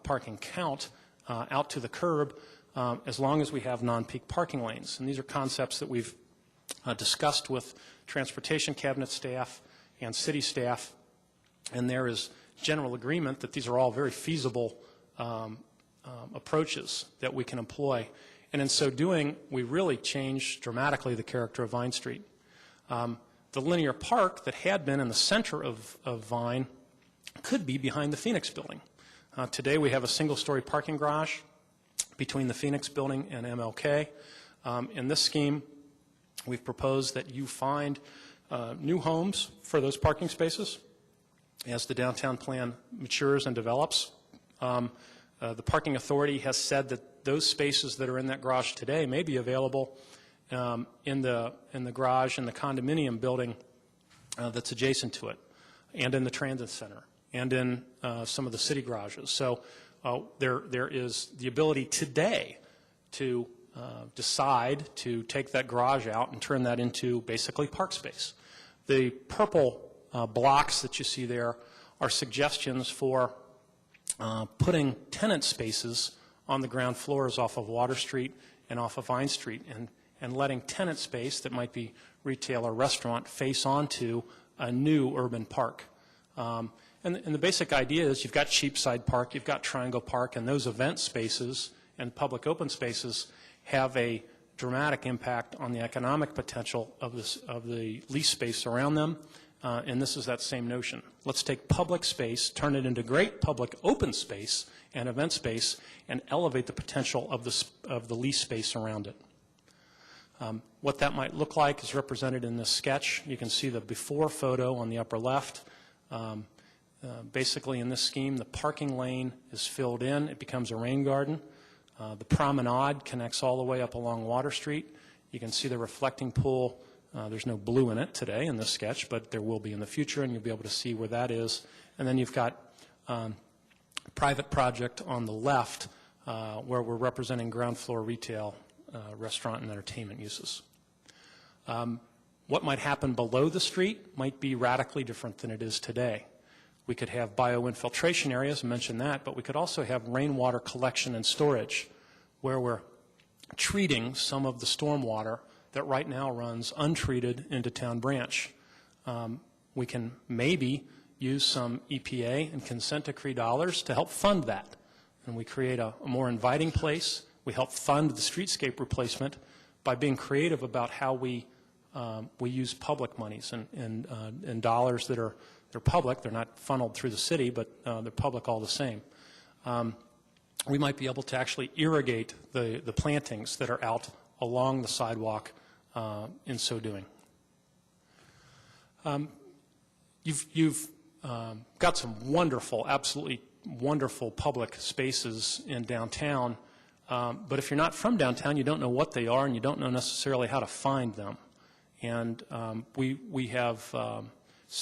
parking count out to the curb as long as we have non-peak parking lanes. And these are concepts that we've discussed with Transportation Cabinet staff and city staff, and there is general agreement that these are all very feasible approaches that we can employ. And in so doing, we really changed dramatically the character of Vine Street. The linear park that had been in the center of Vine could be behind the Phoenix building. Today we have a single-story parking garage between the Phoenix building and MLK. In this scheme, we've proposed that you find new homes for those parking spaces as the downtown plan matures and develops. The parking authority has said that those spaces that are in that garage today may be available in the garage in the condominium building that's adjacent to it, and in the transit center, and in some of the city garages. So there is the ability today to decide to take that garage out and turn that into basically park space. The purple blocks that you see there are suggestions for putting tenant spaces on the ground floors off of Water Street and off of Vine Street, and letting tenant space that might be retail or restaurant face onto a new urban park. And the basic idea is you've got Cheapside Park, you've got Triangle Park, and those event spaces and public open spaces have a dramatic impact on the economic potential of the lease space around them, and this is that same notion. Let's take public space, turn it into great public open space and event space, and elevate the potential of the lease space around it. What that might look like is represented in this sketch. You can see the before photo on the upper left. Basically in this scheme, the parking lane is filled in. It becomes a rain garden. The promenade connects all the way up along Water Street. You can see the reflecting pool. There's no blue in it today in this sketch, but there will be in the future, and you'll be able to see where that is. And then you've got a private project on the left where we're representing ground floor retail, restaurant, and entertainment uses. What might happen below the street might be radically different than it is today. We could have bioinfiltration areas, I mentioned that, but we could also have rainwater collection and storage, where we're treating some of the stormwater that right now runs untreated into Town Branch. We can maybe use some EPA and consent decree dollars to help fund that. And we create a more inviting place. We help fund the streetscape replacement by being creative about how we use public monies and dollars that are they're public. They're not funneled through the city, but they're public all the same. We might be able to actually irrigate the plantings that are out along the sidewalk in so doing. You've got some wonderful, absolutely wonderful public spaces in downtown, but if you're not from downtown, you don't know what they are and you don't know necessarily how to find them. And we have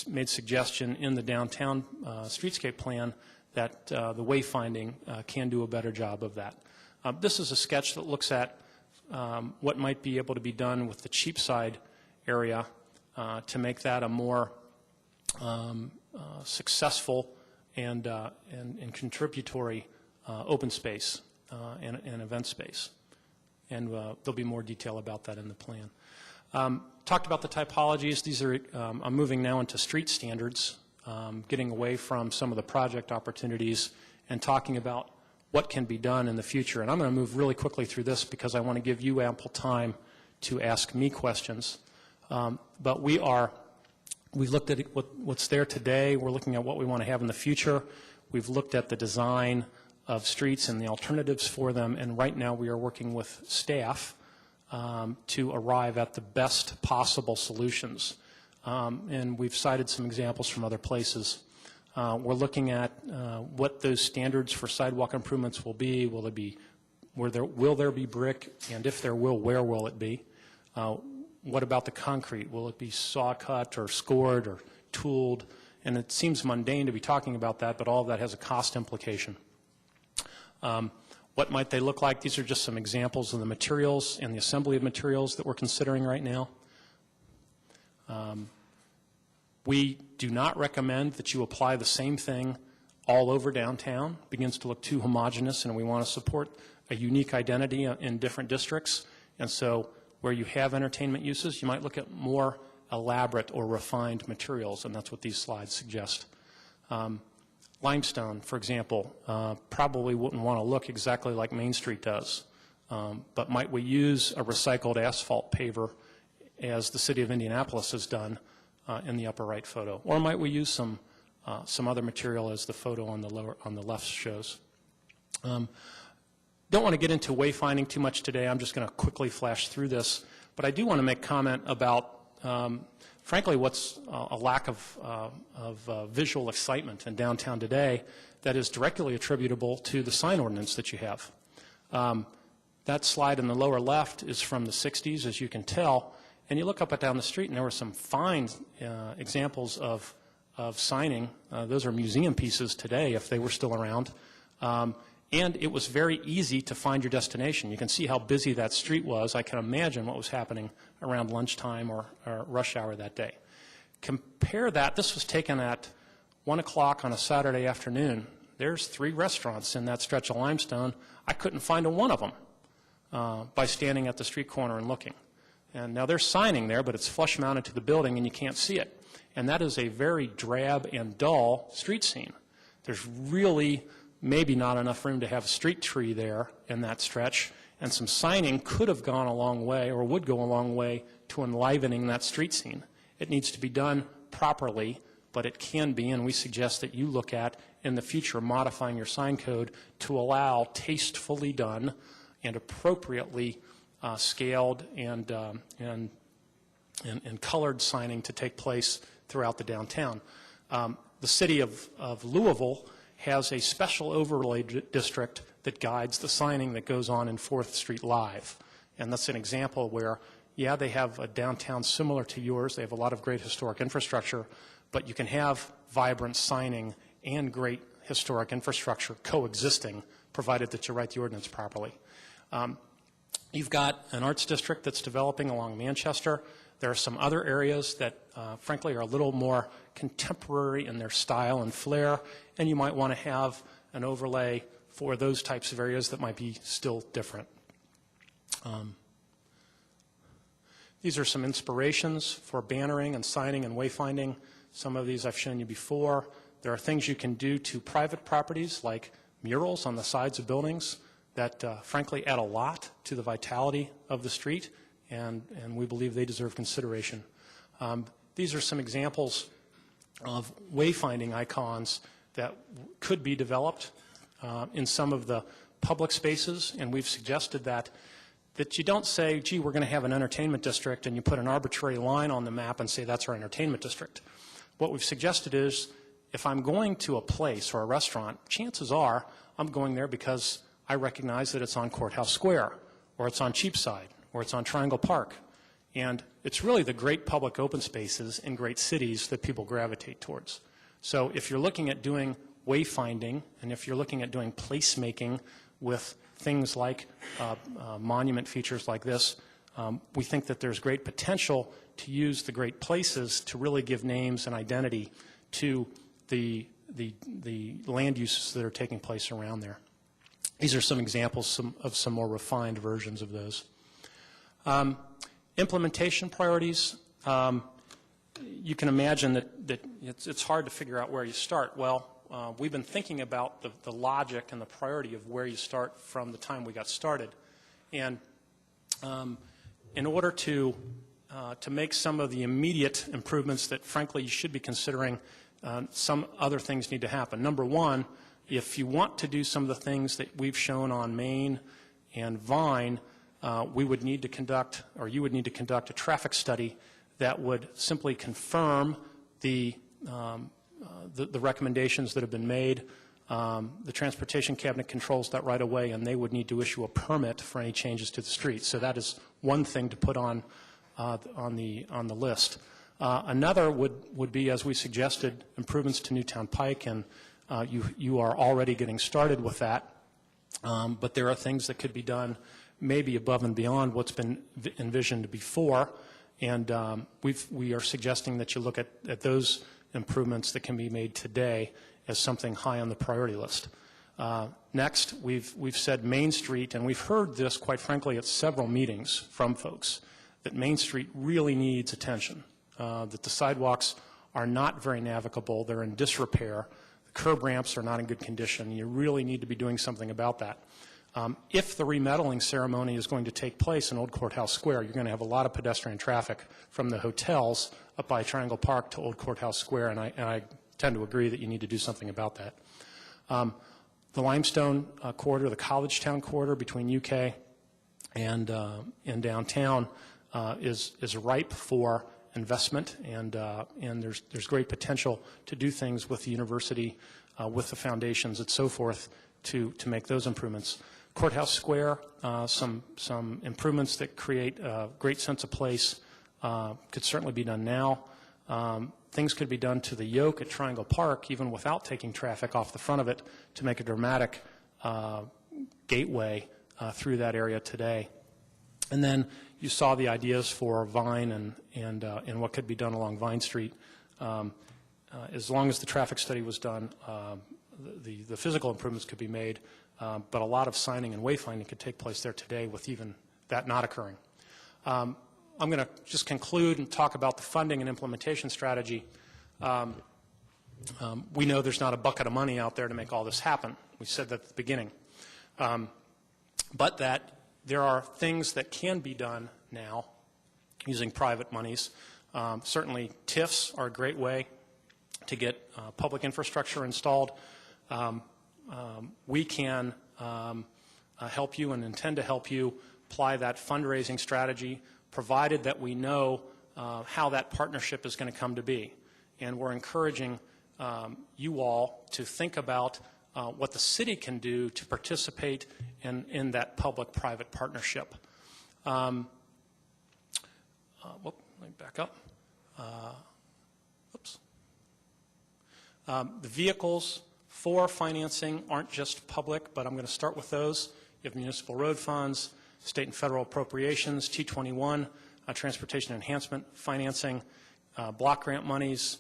made suggestion in the downtown streetscape plan that the wayfinding can do a better job of that. This is a sketch that looks at what might be able to be done with the Cheapside area to make that a more successful and contributory open space and event space. And there'll be more detail about that in the plan. Talked about the typologies. These are, I'm moving now into street standards, getting away from some of the project opportunities and talking about what can be done in the future. And I'm going to move really quickly through this because I want to give you ample time to ask me questions. But we looked at what's there today. We're looking at what we want to have in the future. We've looked at the design of streets and the alternatives for them. And right now we are working with staff to arrive at the best possible solutions. And we've cited some examples from other places. We're looking at what those standards for sidewalk improvements will be. Will there be brick? And if there will, where will it be? What about the concrete? Will it be saw cut or scored or tooled? And it seems mundane to be talking about that, but all of that has a cost implication. What might they look like? These are just some examples of the materials and the assembly of materials that we're considering right now. We do not recommend that you apply the same thing all over downtown. It begins to look too homogeneous, and we want to support a unique identity in different districts. And so where you have entertainment uses, you might look at more elaborate or refined materials, and that's what these slides suggest. Limestone, for example, probably wouldn't want to look exactly like Main Street does, but might we use a recycled asphalt paver as the city of Indianapolis has done in the upper right photo? Or might we use some other material as the photo on the left shows? Don't want to get into wayfinding too much today. I'm just going to quickly flash through this. But I do want to make comment about, frankly, what's a lack of visual excitement in downtown today that is directly attributable to the sign ordinance that you have. That slide in the lower left is from the 60s, as you can tell. And you look up and down the street, and there were some fine examples of signing. Those are museum pieces today, if they were still around. And it was very easy to find your destination. You can see how busy that street was. I can imagine what was happening around lunchtime or rush hour that day. Compare that. This was taken at 1 o'clock on a Saturday afternoon. There's 3 restaurants in that stretch of limestone. I couldn't find one of them by standing at the street corner and looking. And now there's signing there, but it's flush mounted to the building and you can't see it. And that is a very drab and dull street scene. There's really maybe not enough room to have a street tree there in that stretch, and some signing could have gone a long way or would go a long way to enlivening that street scene. It needs to be done properly, but it can be, and we suggest that you look at in the future modifying your sign code to allow tastefully done and appropriately scaled and colored signing to take place throughout the downtown. The city of Louisville has a special overlay district that guides the signing that goes on in 4th Street Live. And that's an example where, yeah, they have a downtown similar to yours. They have a lot of great historic infrastructure, but you can have vibrant signing and great historic infrastructure coexisting, provided that you write the ordinance properly. You've got an arts district that's developing along Manchester. There are some other areas that, frankly, are a little more contemporary in their style and flair, and you might want to have an overlay for those types of areas that might be still different. These are some inspirations for bannering and signing and wayfinding. Some of these I've shown you before. There are things you can do to private properties, like murals on the sides of buildings, that frankly add a lot to the vitality of the street, and we believe they deserve consideration. These are some examples of wayfinding icons that could be developed in some of the public spaces, and we've suggested that that you don't say, gee, we're going to have an entertainment district, and you put an arbitrary line on the map and say that's our entertainment district. What we've suggested is, if I'm going to a place or a restaurant, chances are I'm going there because I recognize that it's on Courthouse Square, or it's on Cheapside, or it's on Triangle Park. And it's really the great public open spaces in great cities that people gravitate towards. So if you're looking at doing wayfinding, and if you're looking at doing placemaking with things like monument features like this, we think that there's great potential to use the great places to really give names and identity to the land uses that are taking place around there. These are some examples of some more refined versions of those. Implementation priorities, you can imagine that it's hard to figure out where you start. Well, we've been thinking about the logic and the priority of where you start from the time we got started. And in order to make some of the immediate improvements that, frankly, you should be considering, some other things need to happen. Number one, if you want to do some of the things that we've shown on Main and Vine, we would need to conduct, or you would need to conduct, a traffic study that would simply confirm the recommendations that have been made. The Transportation Cabinet controls that right away, and they would need to issue a permit for any changes to the street. So that is one thing to put on the list. Another would be, as we suggested, improvements to Newtown Pike, and you are already getting started with that. But there are things that could be done maybe above and beyond what's been envisioned before, and we are suggesting that you look at those improvements that can be made today as something high on the priority list. Next, we've said Main Street, and we've heard this, quite frankly, at several meetings from folks, that Main Street really needs attention, that the sidewalks are not very navigable, they're in disrepair, the curb ramps are not in good condition, and you really need to be doing something about that. If the remedaling ceremony is going to take place in Old Courthouse Square, you're going to have a lot of pedestrian traffic from the hotels up by Triangle Park to Old Courthouse Square, and I tend to agree that you need to do something about that. The Limestone corridor, the College Town corridor between UK and downtown is ripe for investment, and there's great potential to do things with the university, with the foundations and so forth to make those improvements. Courthouse Square, some improvements that create a great sense of place could certainly be done now. Things could be done to the yoke at Triangle Park, even without taking traffic off the front of it, to make a dramatic gateway through that area today. And then you saw the ideas for Vine and what could be done along Vine Street. As long as the traffic study was done, the physical improvements could be made, but a lot of signing and wayfinding could take place there today with even that not occurring. I'm going to just conclude and talk about the funding and implementation strategy. We know there's not a bucket of money out there to make all this happen. We said that at the beginning. But that there are things that can be done now using private monies. Certainly TIFs are a great way to get public infrastructure installed. We can help you and intend to help you apply that fundraising strategy, provided that we know how that partnership is going to come to be. And we're encouraging you all to think about what the city can do to participate in that public-private partnership. Let me back up. Oops. The vehicles for financing aren't just public, but I'm going to start with those. You have municipal road funds, state and federal appropriations, T21, transportation enhancement financing, block grant monies,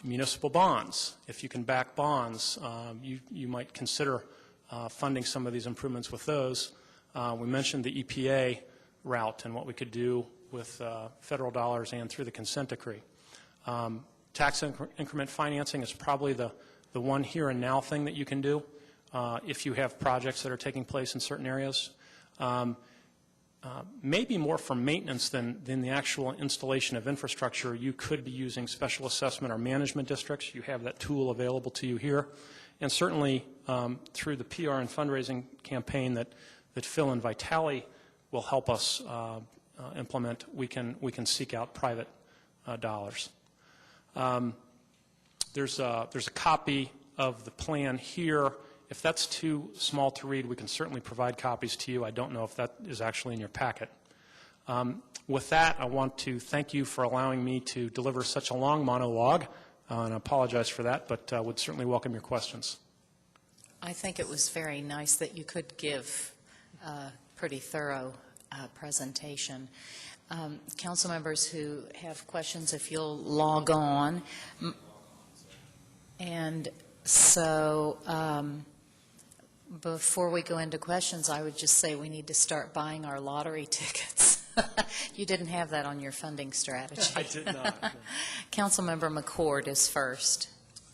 municipal bonds. If you can back bonds, you might consider funding some of these improvements with those. We mentioned the EPA route and what we could do with federal dollars and through the consent decree. Tax increment financing is probably the one here and now thing that you can do if you have projects that are taking place in certain areas. Maybe more for maintenance than the actual installation of infrastructure. You could be using special assessment or management districts. You have that tool available to you here. And certainly through the PR and fundraising campaign that Phil and Vitali will help us implement, we can seek out private dollars. There's a copy of the plan here. If that's too small to read, we can certainly provide copies to you. I don't know if that is actually in your packet. With that, I want to thank you for allowing me to deliver such a long monologue, and I apologize for that, but would certainly welcome your questions. I think it was very nice that you could give a pretty thorough presentation. Council members who have questions, if you'll log on. And so before we go into questions, I would just say we need to start buying our lottery tickets. You didn't have that on your funding strategy. I did not. Councilmember McCord is first.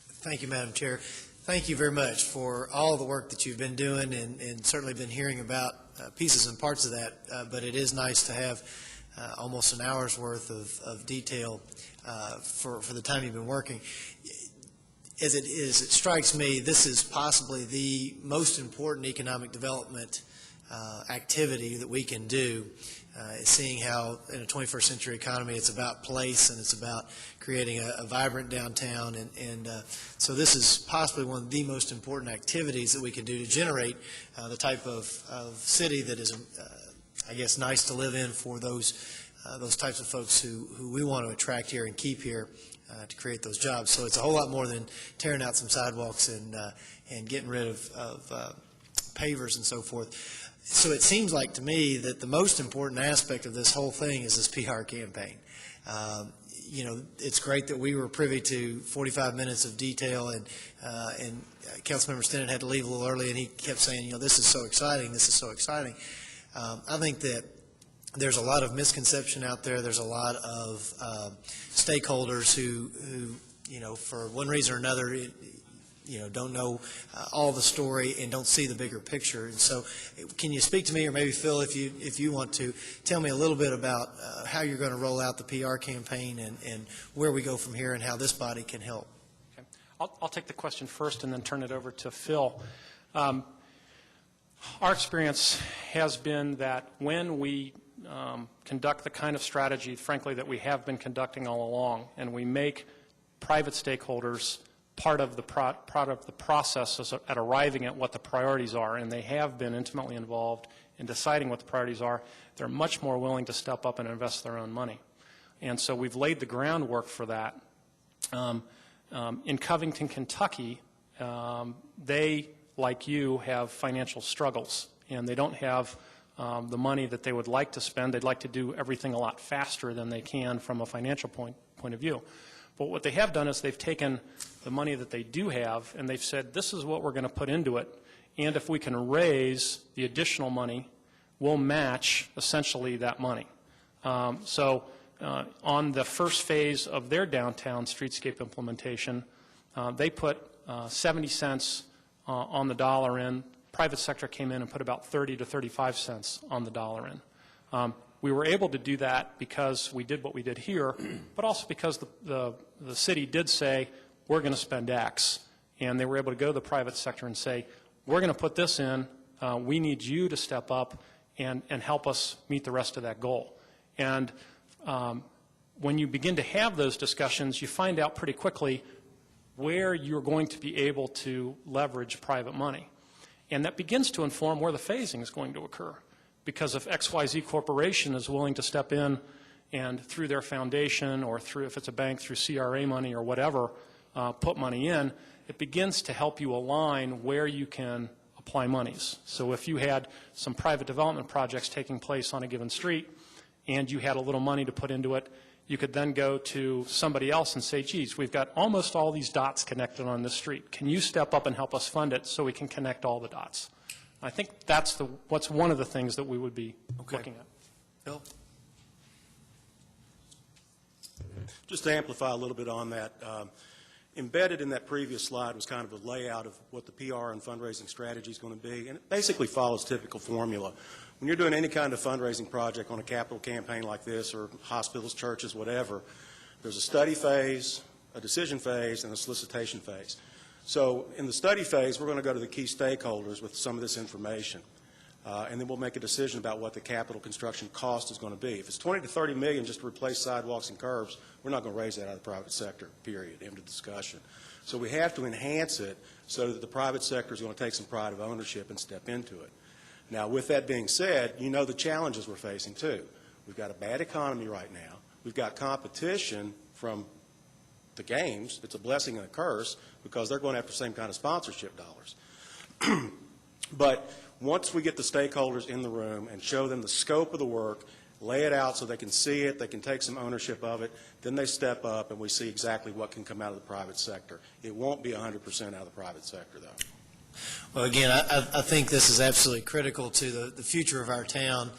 Thank you, Madam Chair. Thank you very much for all the work that you've been doing and certainly been hearing about pieces and parts of that, but it is nice to have almost an hour's worth of detail for the time you've been working. As it strikes me, this is possibly the most important economic development activity that we can do, seeing how in a 21st century economy it's about place and it's about creating a vibrant downtown, and so this is possibly one of the most important activities that we can do to generate the type of city that is, I guess, nice to live in for those types of folks who we want to attract here and keep here to create those jobs. So it's a whole lot more than tearing out some sidewalks and getting rid of pavers and so forth. So it seems like to me that the most important aspect of this whole thing is this PR campaign. It's great that we were privy to 45 minutes of detail, and Councilmember Stinnett had to leave a little early, and he kept saying, this is so exciting, this is so exciting. I think that there's a lot of misconception out there. There's a lot of stakeholders who, for one reason or another, don't know all the story and don't see the bigger picture. And so can you speak to me, or maybe Phil, if you want to, tell me a little bit about how you're going to roll out the PR campaign and where we go from here and how this body can help? Okay. I'll take the question first and then turn it over to Phil. Our experience has been that when we conduct the kind of strategy, frankly, that we have been conducting all along, and we make private stakeholders part of the process at arriving at what the priorities are, and they have been intimately involved in deciding what the priorities are, they're much more willing to step up and invest their own money. And so we've laid the groundwork for that. In Covington, Kentucky, they, like you, have financial struggles, and they don't have the money that they would like to spend. They'd like to do everything a lot faster than they can from a financial point of view. But what they have done is they've taken the money that they do have and they've said, this is what we're going to put into it, and if we can raise the additional money, we'll match essentially that money. So on the first phase of their downtown streetscape implementation, they put 70 cents on the dollar in. Private sector came in and put about 30 to 35 cents on the dollar in. We were able to do that because we did what we did here, but also because the city did say, we're going to spend X. And they were able to go to the private sector and say, we're going to put this in. We need you to step up and help us meet the rest of that goal. And when you begin to have those discussions, you find out pretty quickly where you're going to be able to leverage private money. And that begins to inform where the phasing is going to occur. Because if XYZ Corporation is willing to step in and through their foundation or through, if it's a bank, through CRA money or whatever, put money in, it begins to help you align where you can apply monies. So if you had some private development projects taking place on a given street and you had a little money to put into it, you could then go to somebody else and say, geez, we've got almost all these dots connected on this street. Can you step up and help us fund it so we can connect all the dots? I think that's what's one of the things that we would be looking at. Phil? Just to amplify a little bit on that, embedded in that previous slide was kind of a layout of what the PR and fundraising strategy is going to be, and it basically follows typical formula. When you're doing any kind of fundraising project on a capital campaign like this, or hospitals, churches, whatever, there's a study phase, a decision phase, and a solicitation phase. So in the study phase, we're going to go to the key stakeholders with some of this information. and then we'll make a decision about what the capital construction cost is going to be. If it's 20 to 30 million just to replace sidewalks and curbs, we're not going to raise that out of the private sector, period, end of discussion. So we have to enhance it so that the private sector is going to take some pride of ownership and step into it. Now, with that being said, you know the challenges we're facing, too. We've got a bad economy right now. We've got competition from the games. It's a blessing and a curse because they're going after the same kind of sponsorship dollars. But once we get the stakeholders in the room and show them the scope of the work, lay it out so they can see it, they can take some ownership of it, then they step up and we see exactly what can come out of the private sector. It won't be 100% out of the private sector, though. Well, again, I think this is absolutely critical to the future of our town,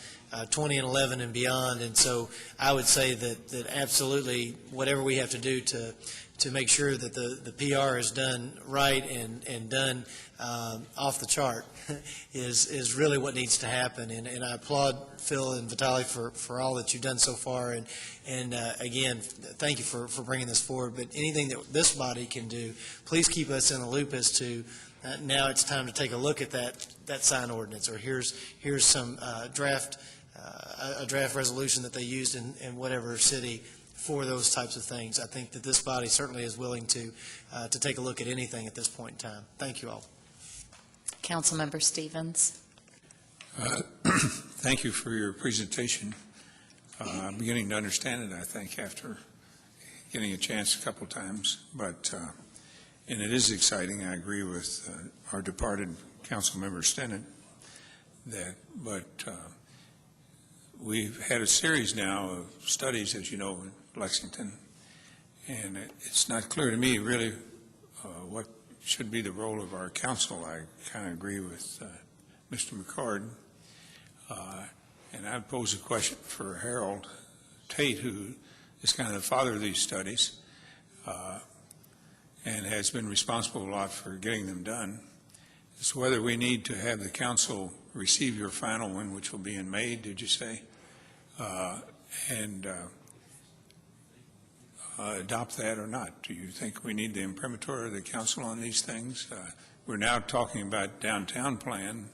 20 and 11 and beyond. And so I would say that absolutely whatever we have to do to make sure that the PR is done right and done off the chart is really what needs to happen. And I applaud Phil and Vitaly for all that you've done so far. And again, thank you for bringing this forward. But anything that this body can do, please keep us in the loop as to now it's time to take a look at that sign ordinance, or here's some a draft resolution that they used in whatever city for those types of things. I think that this body certainly is willing to take a look at anything at this point in time. Thank you all. Councilmember Stevens. Thank you for your presentation. I'm beginning to understand it, I think, after getting a chance a couple times. And it is exciting. I agree with our departed Councilmember Stennett but we've had a series now of studies, as you know, in Lexington, and it's not clear to me really what should be the role of our council. I kind of agree with Mr. McCord, and I'd pose a question for Harold Tate, who is kind of the father of these studies and has been responsible a lot for getting them done. It's whether we need to have the council receive your final one, which will be in May, did you say, and adopt that or not? Do you think we need the imprimatur of the council on these things? We're now talking about downtown plan,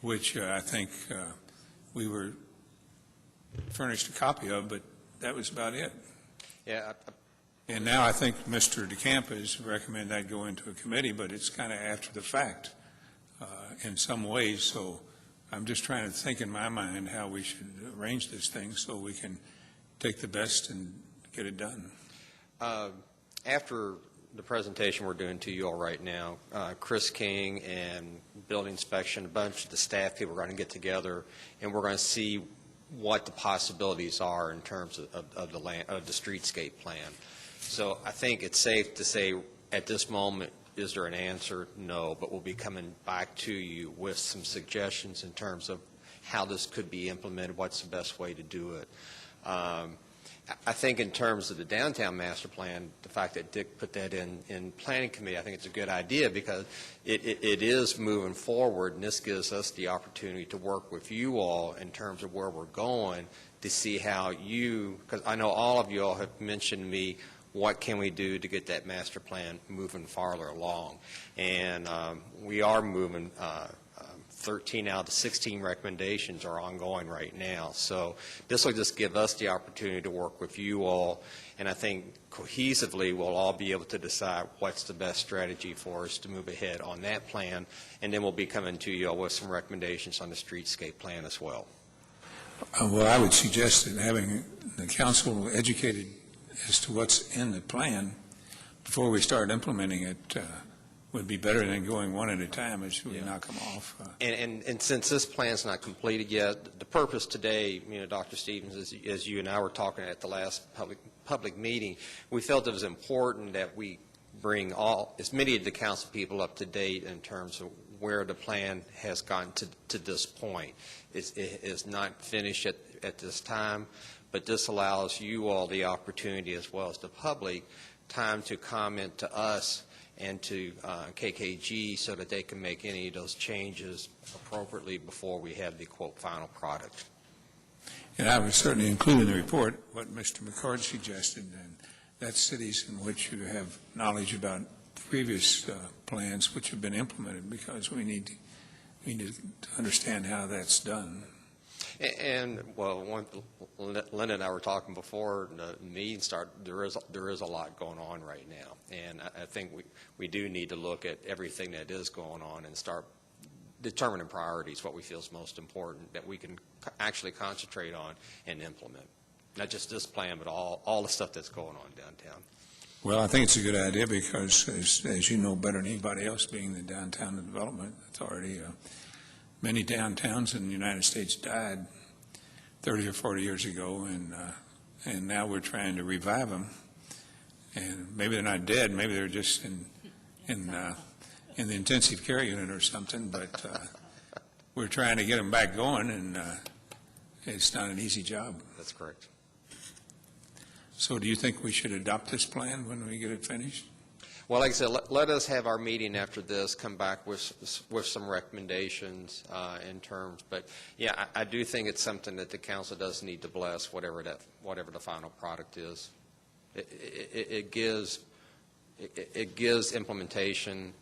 which I think we were furnished a copy of, but that was about it. Yeah. And now I think Mr. DeCamp has recommended that go into a committee, but it's kind of after the fact in some ways. So I'm just trying to think in my mind how we should arrange this thing so we can take the best and get it done. After the presentation we're doing to you all right now, Chris King and Building Inspection, a bunch of the staff people are going to get together, and we're going to see what the possibilities are in terms of the streetscape plan. So I think it's safe to say at this moment, is there an answer? No, but we'll be coming back to you with some suggestions in terms of how this could be implemented, what's the best way to do it. I think in terms of the downtown master plan, the fact that Dick put that in planning committee, I think it's a good idea because it is moving forward, and this gives us the opportunity to work with you all in terms of where we're going to see how you, because I know all of you all have mentioned to me, what can we do to get that master plan moving farther along? And we are moving. 13 out of the 16 recommendations are ongoing right now. So this will just give us the opportunity to work with you all, and I think cohesively we'll all be able to decide what's the best strategy for us to move ahead on that plan, and then we'll be coming to you all with some recommendations on the streetscape plan as well. Well, I would suggest that having the council educated as to what's in the plan before we start implementing it would be better than going one at a time as we knock them off. And since this plan's not completed yet, the purpose today, Dr. Stevens, as you and I were talking at the last public meeting, we felt it was important that we bring as many of the council people up to date in terms of where the plan has gotten to this point. It is not finished at this time, but this allows you all the opportunity, as well as the public, time to comment to us and to KKG so that they can make any of those changes appropriately before we have the, quote, final product. And I would certainly include in the report what Mr. McCord suggested, and that's cities in which you have knowledge about previous plans which have been implemented, because we need we need to understand how that's done. And, well, Linda and I were talking before the meeting started, there is a lot going on right now. And I think we do need to look at everything that is going on and start determining priorities, what we feel is most important, that we can actually concentrate on and implement. Not just this plan, but all the stuff that's going on downtown. Well, I think it's a good idea because, as you know better than anybody else, being the downtown development authority, many downtowns in the United States died 30 or 40 years ago, and now we're trying to revive them. And maybe they're not dead, maybe they're just in the intensive care unit or something, but we're trying to get them back going, and it's not an easy job. That's correct. So do you think we should adopt this plan when we get it finished? Well, like I said, let us have our meeting after this, come back with some recommendations in terms. But, yeah, I do think it's something that the council does need to bless, whatever the final product is. It gives implementation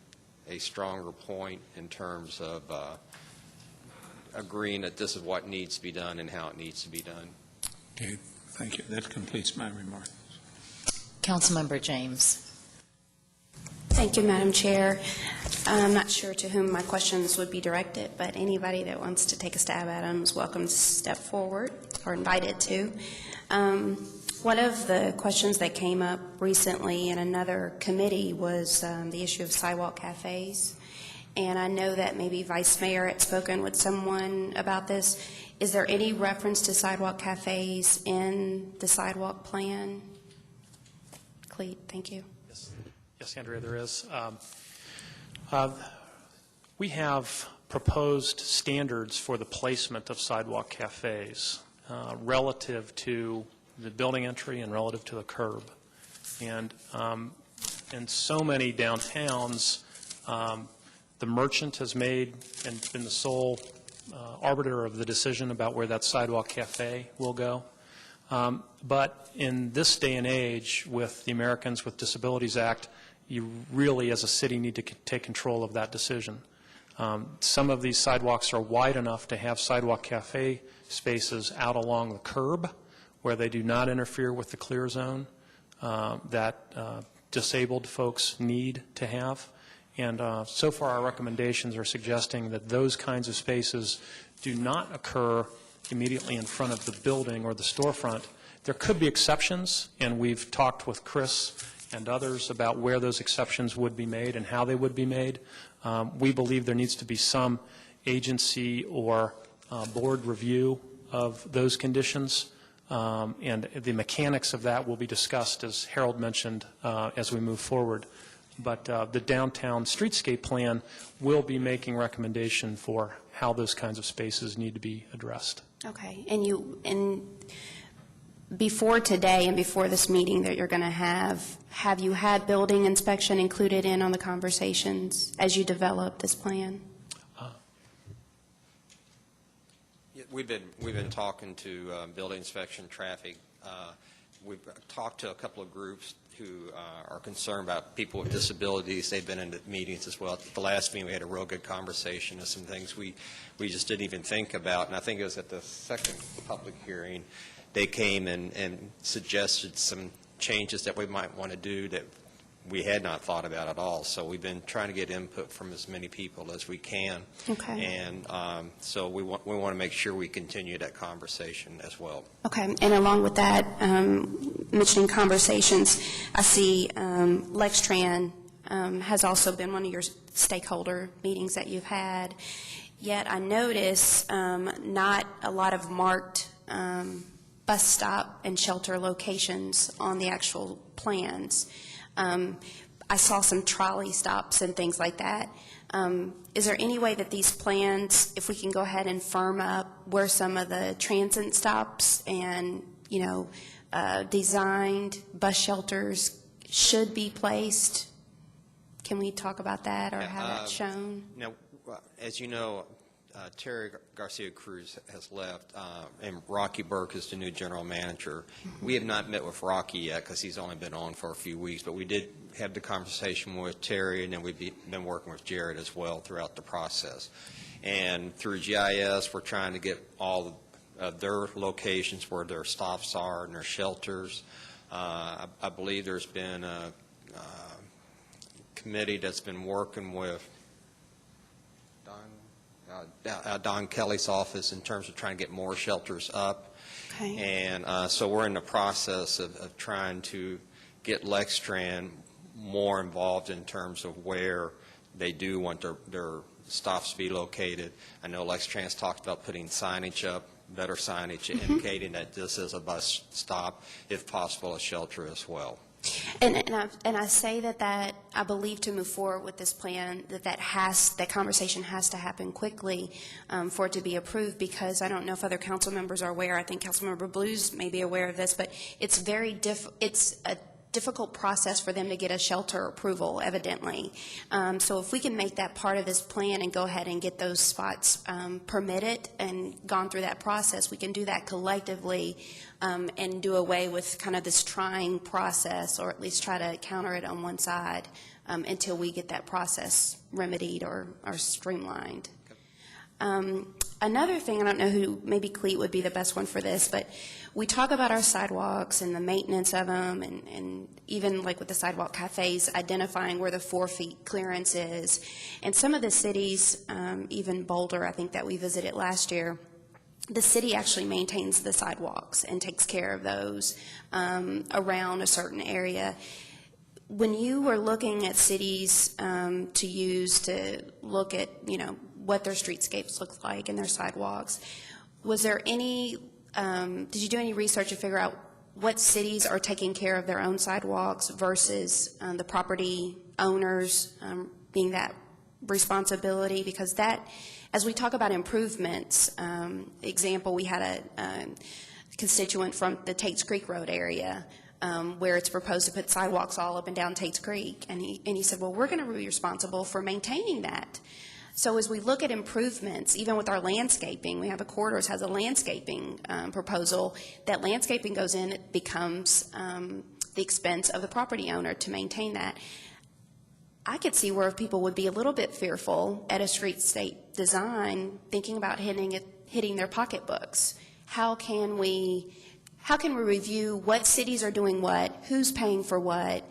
a stronger point in terms of agreeing that this is what needs to be done and how it needs to be done. Okay, thank you. That completes my remarks. Councilmember James. Thank you, Madam Chair. I'm not sure to whom my questions would be directed, but anybody that wants to take a stab at them is welcome to step forward or invited to. One of the questions that came up recently in another committee was the issue of sidewalk cafes. And I know that maybe Vice Mayor had spoken with someone about this. Is there any reference to sidewalk cafes in the sidewalk plan? Clete, thank you. Yes, Andrea, there is. We have proposed standards for the placement of sidewalk cafes relative to the building entry and relative to the curb. And in so many downtowns, the merchant has made and been the sole arbiter of the decision about where that sidewalk cafe will go. But in this day and age, with the Americans with Disabilities Act, you really, as a city, need to take control of that decision. Some of these sidewalks are wide enough to have sidewalk cafe spaces out along the curb where they do not interfere with the clear zone that disabled folks need to have. And so far, our recommendations are suggesting that those kinds of spaces do not occur immediately in front of the building or the storefront. There could be exceptions, and we've talked with Chris and others about where those exceptions would be made and how they would be made. We believe there needs to be some agency or board review of those conditions, and the mechanics of that will be discussed, as Harold mentioned, as we move forward. But the downtown streetscape plan will be making recommendation for how those kinds of spaces need to be addressed. Okay, and before today and before this meeting that you're going to have you had building inspection included in on the conversations as you develop this plan? We've been talking to building inspection, traffic. We've talked to a couple of groups who are concerned about people with disabilities. They've been in the meetings as well. At the last meeting, we had a real good conversation of some things we just didn't even think about. And I think it was at the second public hearing, they came and suggested some changes that we might want to do that we had not thought about at all. So we've been trying to get input from as many people as we can. Okay. And so we want to make sure we continue that conversation as well. Okay, and along with that, mentioning conversations, I see Lextran has also been one of your stakeholder meetings that you've had, yet I notice not a lot of marked bus stop and shelter locations on the actual plans. I saw some trolley stops and things like that. Is there any way that these plans, if we can go ahead and firm up where some of the transit stops and, designed bus shelters should be placed? Can we talk about that or have that shown? Now, as you know, Terry Garcia Cruz has left, and Rocky Burke is the new general manager. We have not met with Rocky yet because he's only been on for a few weeks, but we did have the conversation with Terry, and then we've been working with Jared as well throughout the process. And through GIS, we're trying to get all of their locations where their stops are and their shelters. I believe there's been a committee that's been working with Don Kelly's office in terms of trying to get more shelters up. Okay. And so we're in the process of trying to get Lextran more involved in terms of where they do want their stops to be located. I know Lextran's talked about putting signage up, better signage indicating that this is a bus stop, if possible, a shelter as well. And I say that I believe to move forward with this plan, that conversation has to happen quickly for it to be approved, because I don't know if other council members are aware. I think Councilmember Blues may be aware of this, but it's it's a difficult process for them to get a shelter approval, evidently. So if we can make that part of this plan and go ahead and get those spots permitted and gone through that process, we can do that collectively and do away with kind of this trying process, or at least try to counter it on one side until we get that process remedied or streamlined. Another thing, I don't know who, maybe Cleet would be the best one for this, but we talk about our sidewalks and the maintenance of them, and even like with the sidewalk cafes, identifying where the 4 feet clearance is. And some of the cities, even Boulder, I think that we visited last year, the city actually maintains the sidewalks and takes care of those around a certain area. When you were looking at cities to use to look at, what their streetscapes look like and their sidewalks, was there any, did you do any research to figure out what cities are taking care of their own sidewalks versus the property owners being that responsibility? Because that, as we talk about improvements, example, we had a constituent from the Tates Creek Road area where it's proposed to put sidewalks all up and down Tates Creek, and he said, well, we're going to be responsible for maintaining that. So as we look at improvements, even with our landscaping, we have a corridors has a landscaping proposal. That landscaping goes in, it becomes the expense of the property owner to maintain that. I could see where people would be a little bit fearful at a streetscape design, thinking about hitting their pocketbooks. How can we review what cities are doing what, who's paying for what,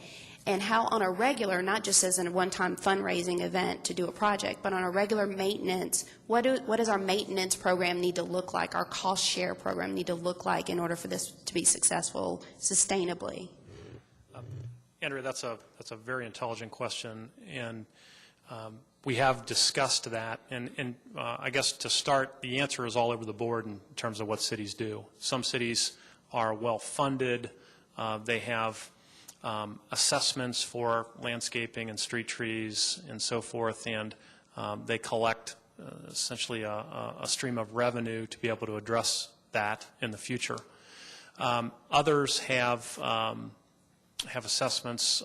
and how on a regular, not just as a one-time fundraising event to do a project, but on a regular maintenance, what does our maintenance program need to look like, our cost share program need to look like in order for this to be successful sustainably? Andrea, that's a very intelligent question, and we have discussed that. And I guess to start, the answer is all over the board in terms of what cities do. Some cities are well-funded. They have assessments for landscaping and street trees and so forth, and they collect essentially a stream of revenue to be able to address that in the future. Others have assessments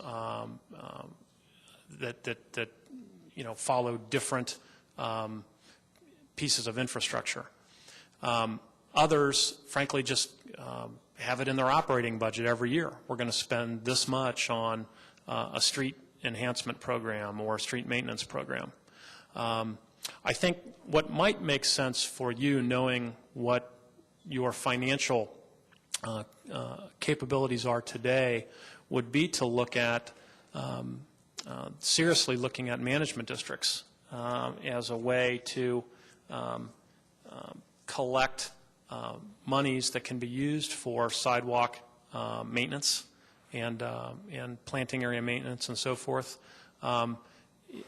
that follow different pieces of infrastructure. Others, frankly, just have it in their operating budget every year. We're going to spend this much on a street enhancement program or a street maintenance program. I think what might make sense for you, knowing what your financial capabilities are today, would be to look at, seriously looking at management districts as a way to collect monies that can be used for sidewalk maintenance and planting area maintenance and so forth.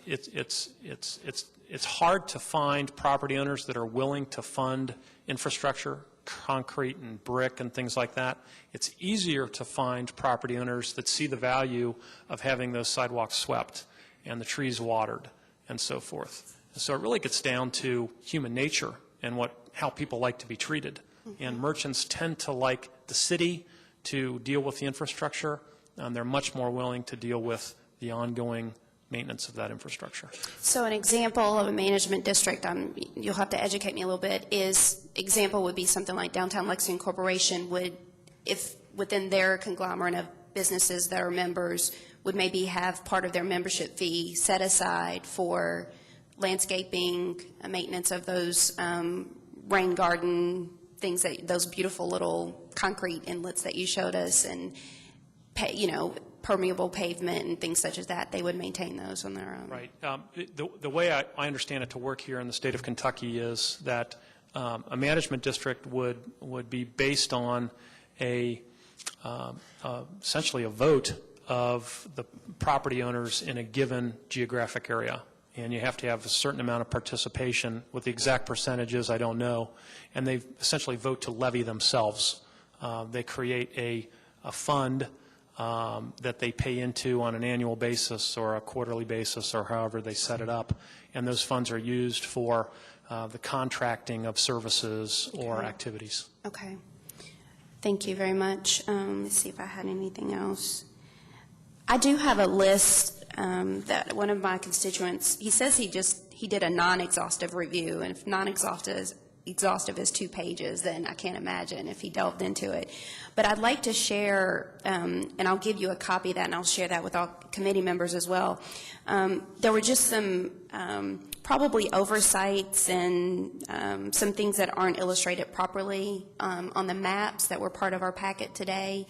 It's hard to find property owners that are willing to fund infrastructure, concrete and brick and things like that. It's easier to find property owners that see the value of having those sidewalks swept and the trees watered and so forth. So it really gets down to human nature and how people like to be treated. And merchants tend to like the city to deal with the infrastructure, and they're much more willing to deal with the ongoing maintenance of that infrastructure. So an example of a management district, you'll have to educate me a little bit, example would be something like Downtown Lexington Corporation would, if within their conglomerate of businesses that are members, would maybe have part of their membership fee set aside for landscaping, maintenance of those rain garden things, those beautiful little concrete inlets that you showed us, and permeable pavement and things such as that, they would maintain those on their own. Right. The way I understand it to work here in the state of Kentucky is that a management district would be based on essentially a vote of the property owners in a given geographic area. And you have to have a certain amount of participation. What the exact percentage is, I don't know. And they essentially vote to levy themselves. They create a fund that they pay into on an annual basis or a quarterly basis or however they set it up. And those funds are used for the contracting of services or activities. Okay. Thank you very much. Let's see if I had anything else. I do have a list that one of my constituents, he says he did a non-exhaustive review, and if exhaustive is 2 pages, then I can't imagine if he delved into it. But I'd like to share, and I'll give you a copy of that, and I'll share that with all committee members as well. There were just some probably oversights and some things that aren't illustrated properly on the maps that were part of our packet today.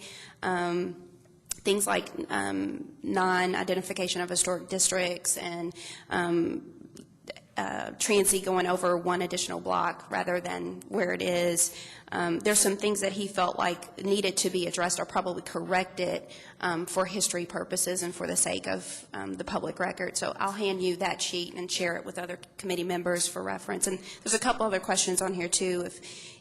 Things like non-identification of historic districts and Transy going over one additional block rather than where it is. There's some things that he felt like needed to be addressed or probably corrected for history purposes and for the sake of the public record. So I'll hand you that sheet and share it with other committee members for reference. And there's a couple other questions on here too.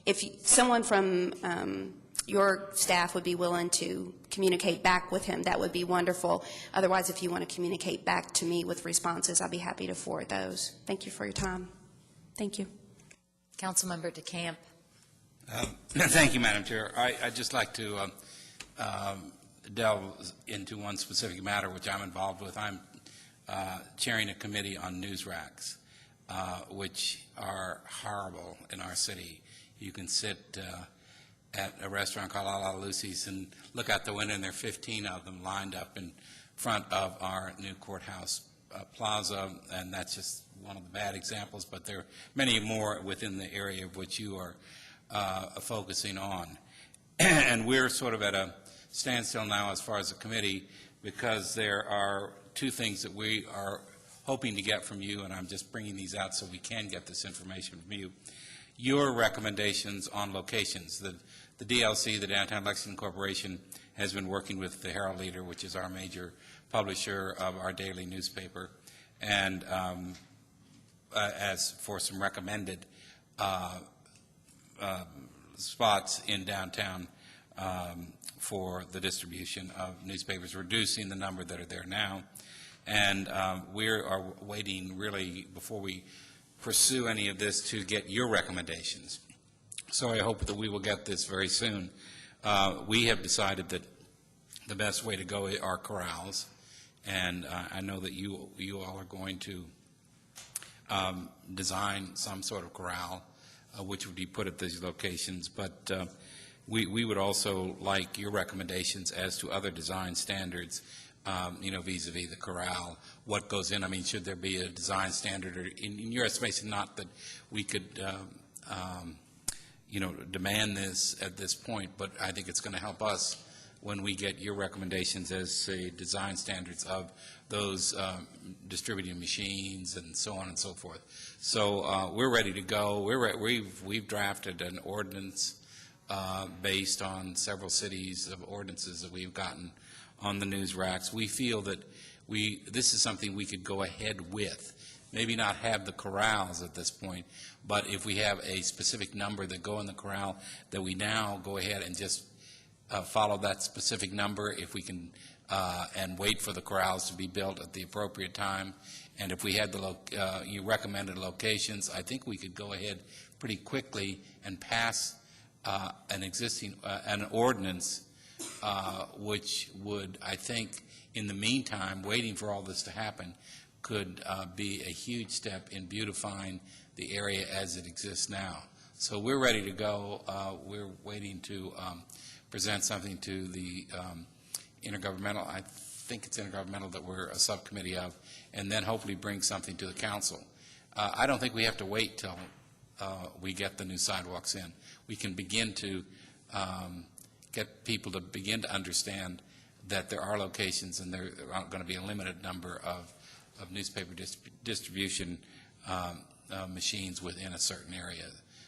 If someone from your staff would be willing to communicate back with him, that would be wonderful. Otherwise, if you want to communicate back to me with responses, I'll be happy to forward those. Thank you for your time. Thank you. Councilmember DeCamp. Thank you, Madam Chair. I'd just like to delve into one specific matter which I'm involved with. I'm chairing a committee on news racks, which are horrible in our city. You can sit at a restaurant called La Lucy's and look out the window, and there are 15 of them lined up in front of our new courthouse plaza, and that's just one of the bad examples, but there are many more within the area of which you are focusing on. And we're sort of at a standstill now as far as the committee, because there are 2 things that we are hoping to get from you, and I'm just bringing these out so we can get this information from you. Your recommendations on locations. The DLC, the Downtown Lexington Corporation, has been working with the Herald Leader, which is our major publisher of our daily newspaper, and as for some recommended spots in downtown for the distribution of newspapers, reducing the number that are there now. And we are waiting, really, before we pursue any of this, to get your recommendations. So I hope that we will get this very soon. We have decided that the best way to go are corrals, and I know that you all are going to design some sort of corral which would be put at these locations, but we would also like your recommendations as to other design standards, vis-a-vis the corral, what goes in. I mean, should there be a design standard, or in your estimation, not that we could demand this at this point, but I think it's going to help us when we get your recommendations as to design standards of those distributing machines and so on and so forth. So we're ready to go. We've drafted an ordinance based on several cities of ordinances that we've gotten on the news racks. We feel that this is something we could go ahead with. Maybe not have the corrals at this point, but if we have a specific number that go in the corral, that we now go ahead and just follow that specific number, if we can, and wait for the corrals to be built at the appropriate time. And if we had you recommended locations, I think we could go ahead pretty quickly and pass an ordinance, which would, I think, in the meantime, waiting for all this to happen, could be a huge step in beautifying the area as it exists now. So we're ready to go. We're waiting to present something to the intergovernmental, I think it's intergovernmental that we're a subcommittee of, and then hopefully bring something to the council. I don't think we have to wait till we get the new sidewalks in. We can begin to get people to begin to understand that there are locations and there are going to be a limited number of newspaper distribution machines within a certain area.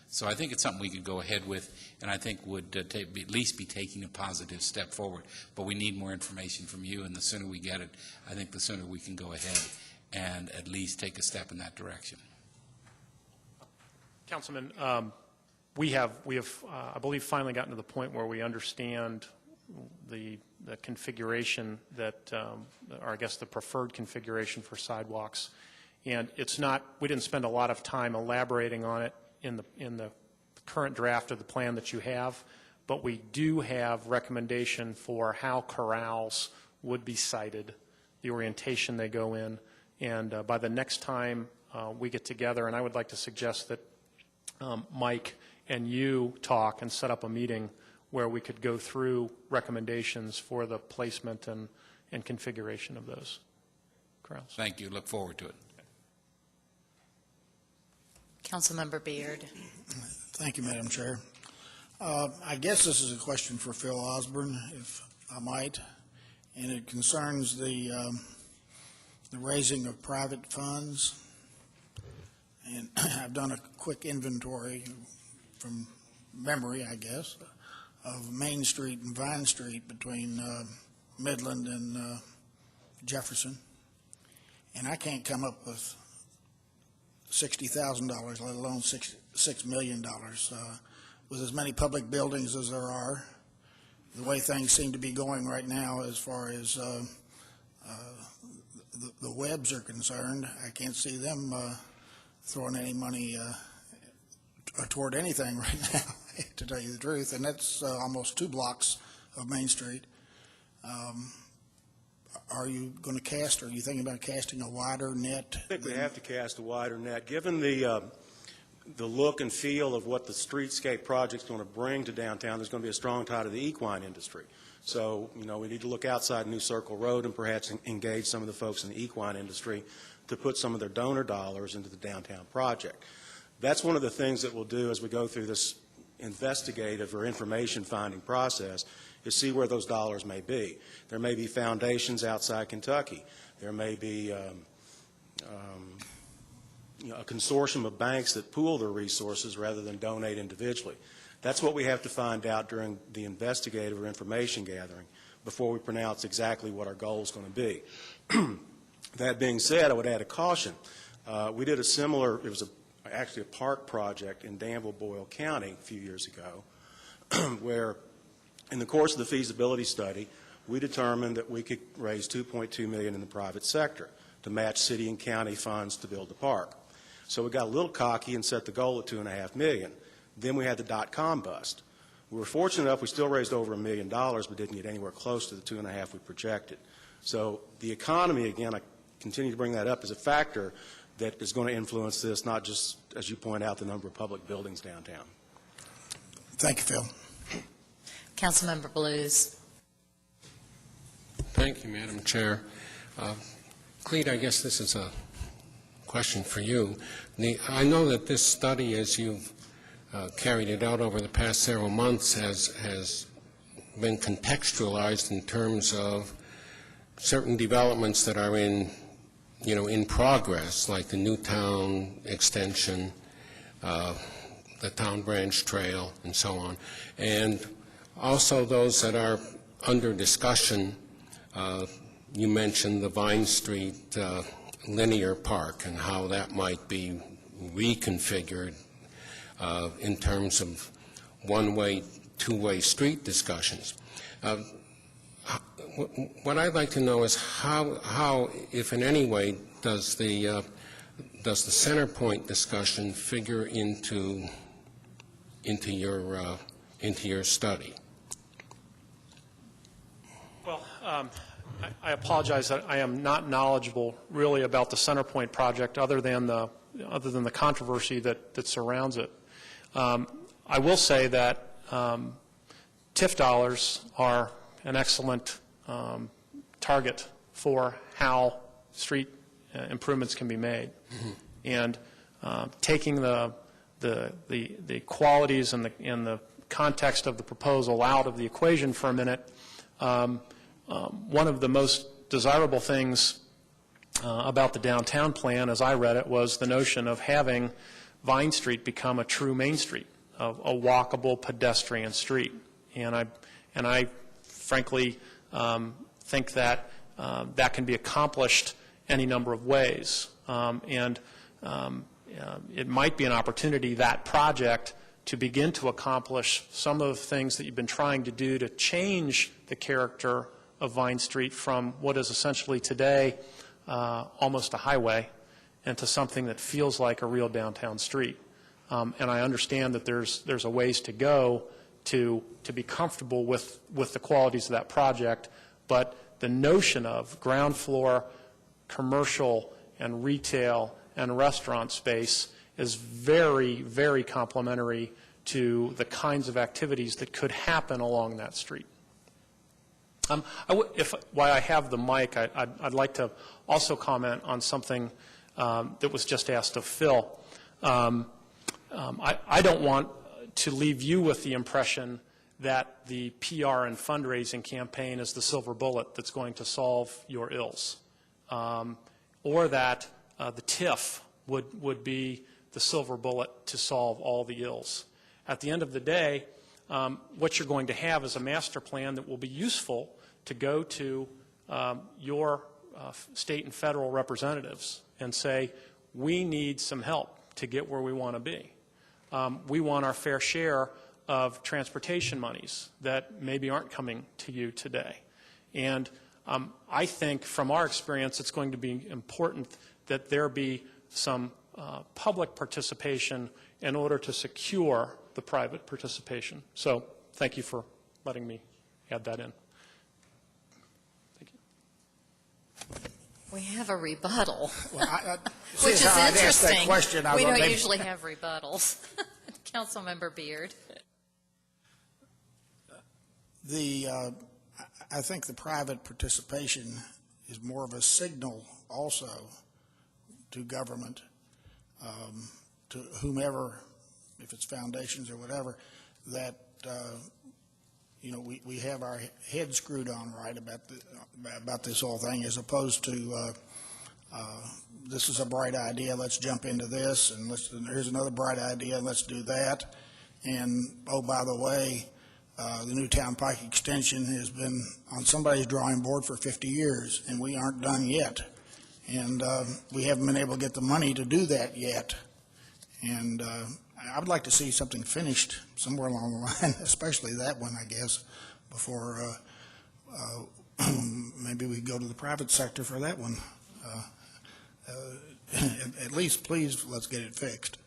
So I think it's something we could go ahead with, and I think would at least be taking a positive step forward. But we need more information from you, and the sooner we get it, I think the sooner we can go ahead and at least take a step in that direction. Councilman, we have, I believe, finally gotten to the point where we understand the configuration that, or I guess the preferred configuration for sidewalks. And it's not, we didn't spend a lot of time elaborating on it in the current draft of the plan that you have, but we do have recommendation for how corrals would be sited, the orientation they go in, and by the next time we get together, and I would like to suggest that Mike and you talk and set up a meeting where we could go through recommendations for the placement and configuration of those corrals. Thank you. Look forward to it. Councilmember Beard. Thank you, Madam Chair. I guess this is a question for Phil Osborne, if I might, and it concerns the raising of private funds. And I've done a quick inventory from memory, I guess, of Main Street and Vine Street between Midland and Jefferson, and I can't come up with $60,000, let alone $6 million. With as many public buildings as there are, the way things seem to be going right now as far as the Webbs are concerned, I can't see them throwing any money toward anything right now, to tell you the truth, and that's almost 2 blocks of Main Street. Are you going to cast, or are you thinking about casting a wider net? I think we have to cast a wider net. Given the look and feel of what the streetscape project's going to bring to downtown, there's going to be a strong tie to the equine industry. So, you know, we need to look outside New Circle Road and perhaps engage some of the folks in the equine industry to put some of their donor dollars into the downtown project. That's one of the things that we'll do as we go through this investigative or information finding process, is see where those dollars may be. There may be foundations outside Kentucky. There may be a consortium of banks that pool their resources rather than donate individually. That's what we have to find out during the investigative or information gathering before we pronounce exactly what our goal is going to be. That being said, I would add a caution. We did a similar, it was actually a park project in Danville-Boyle County a few years ago where in the course of the feasibility study, we determined that we could raise $2.2 million in the private sector to match city and county funds to build the park. So we got a little cocky and set the goal at $2.5 million. Then we had the dot-com bust. We were fortunate enough we still raised over $1 million, but didn't get anywhere close to the 2.5 we projected. So the economy, again, I continue to bring that up, is a factor that is going to influence this, not just, as you point out, the number of public buildings downtown. Thank you, Phil. Councilmember Blues. Thank you, Madam Chair. Clete, I guess this is a question for you. I know that this study, as you've carried it out over the past several months, has been contextualized in terms of certain developments that are in progress, like the Newtown extension, the Town Branch Trail, and so on, and also those that are under discussion. You mentioned the Vine Street linear park and how that might be reconfigured in terms of one-way, two-way street discussions. What I'd like to know is how, if in any way, does the Centerpoint discussion figure into your study? Well, I apologize that I am not knowledgeable really about the Centerpoint project other than the controversy that surrounds it. I will say that TIF dollars are an excellent target for how street improvements can be made. Mm-hmm. And taking the qualities and the context of the proposal out of the equation for a minute, one of the most desirable things about the downtown plan, as I read it, was the notion of having Vine Street become a true Main Street, a walkable pedestrian street. And I frankly think that that can be accomplished any number of ways. It might be an opportunity, that project, to begin to accomplish some of the things that you've been trying to do to change the character of Vine Street from what is essentially today almost a highway into something that feels like a real downtown street. And I understand that there's a ways to go to be comfortable with the qualities of that project, but the notion of ground floor commercial and retail and restaurant space is very, very complementary to the kinds of activities that could happen along that street. While I have the mic, I'd like to also comment on something that was just asked of Phil. I don't want to leave you with the impression that the PR and fundraising campaign is the silver bullet that's going to solve your ills, or that the TIF would be the silver bullet to solve all the ills. At the end of the day, what you're going to have is a master plan that will be useful to go to your state and federal representatives and say, we need some help to get where we want to be. We want our fair share of transportation monies that maybe aren't coming to you today. And I think from our experience, it's going to be important that there be some public participation in order to secure the private participation. So thank you for letting me add that in. Thank you. We have a rebuttal, Well, which is I'd asked interesting. that question, We don't maybe- usually have rebuttals. Councilmember Beard. I think the private participation is more of a signal also to government, to whomever, if it's foundations or whatever, that we have our head screwed on right about this whole thing, as opposed to this is a bright idea, let's jump into this, and here's another bright idea, let's do that. And oh, by the way, the Newtown Pike extension has been on somebody's drawing board for 50 years, and we aren't done yet. And we haven't been able to get the money to do that yet. And I would like to see something finished somewhere along the line, especially that one, I guess, before maybe we go to the private sector for that one. At least, please, let's get it fixed.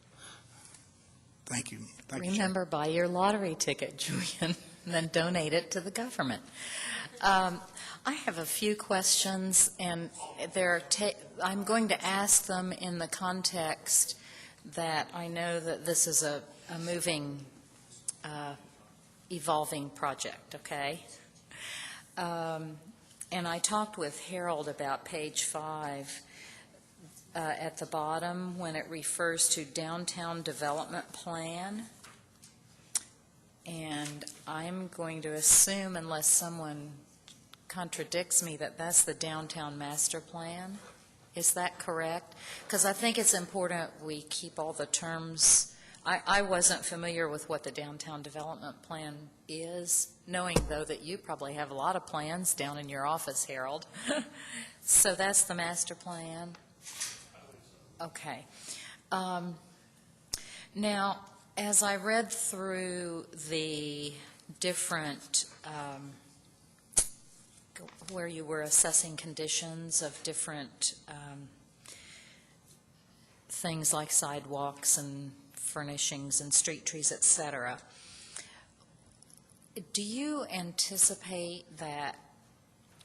Thank you. Thank you, Chair. Remember, buy your lottery ticket, Julian, and then donate it to the government. I have a few questions, and I'm going to ask them in the context that I know that this is a moving, evolving project, okay? And I talked with Harold about page 5 at the bottom when it refers to downtown development plan. And I'm going to assume, unless someone contradicts me, that that's the downtown master plan. Is that correct? Because I think it's important we keep all the terms. I wasn't familiar with what the downtown development plan is, knowing, though, that you probably have a lot of plans down in your office, Harold. So that's the master plan? Okay. Now, as I read through the different, where you were assessing conditions of different things like sidewalks and furnishings and street trees, et cetera, do you anticipate that,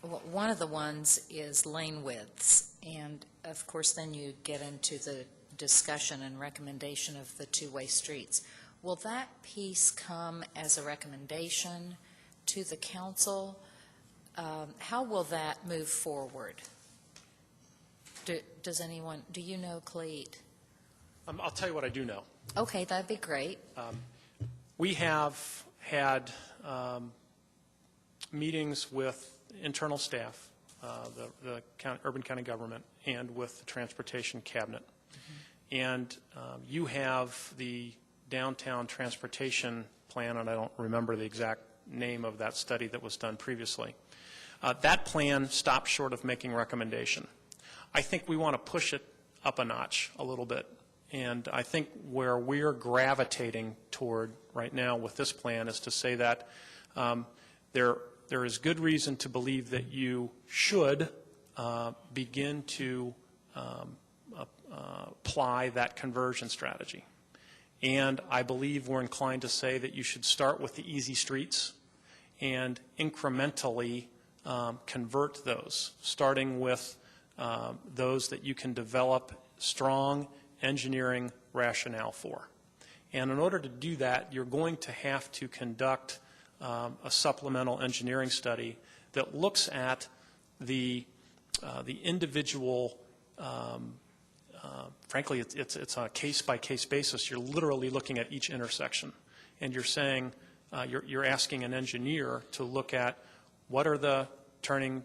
well, one of the ones is lane widths, and of course then you get into the discussion and recommendation of the two-way streets. Will that piece come as a recommendation to the council? How will that move forward? Do you know, Cleet? I'll tell you what I do know. Okay, that'd be great. We have had meetings with internal staff, the urban county government, and with the transportation cabinet. And you have the downtown transportation plan, and I don't remember the exact name of that study that was done previously. That plan stopped short of making recommendation. I think we want to push it up a notch a little bit. And I think where we're gravitating toward right now with this plan is to say that there is good reason to believe that you should begin to apply that conversion strategy. And I believe we're inclined to say that you should start with the easy streets and incrementally convert those, starting with those that you can develop strong engineering rationale for. And in order to do that, you're going to have to conduct a supplemental engineering study that looks at the individual, frankly, it's on a case-by-case basis. You're literally looking at each intersection. And you're saying, you're asking an engineer to look at what are the turning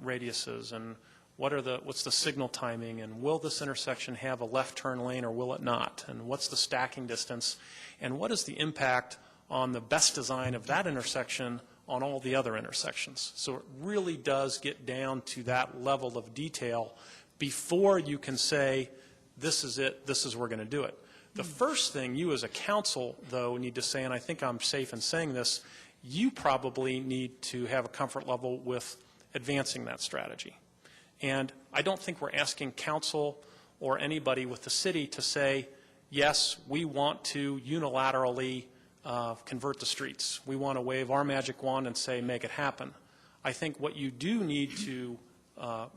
radiuses and what's the signal timing, and will this intersection have a left turn lane or will it not, and what's the stacking distance, and what is the impact on the best design of that intersection on all the other intersections. So it really does get down to that level of detail before you can say, this is it, this is where we're going to do it. The first thing you as a council, though, need to say, and I think I'm safe in saying this, you probably need to have a comfort level with advancing that strategy. And I don't think we're asking council or anybody with the city to say, yes, we want to unilaterally convert the streets. We want to wave our magic wand and say, make it happen. I think what you do need to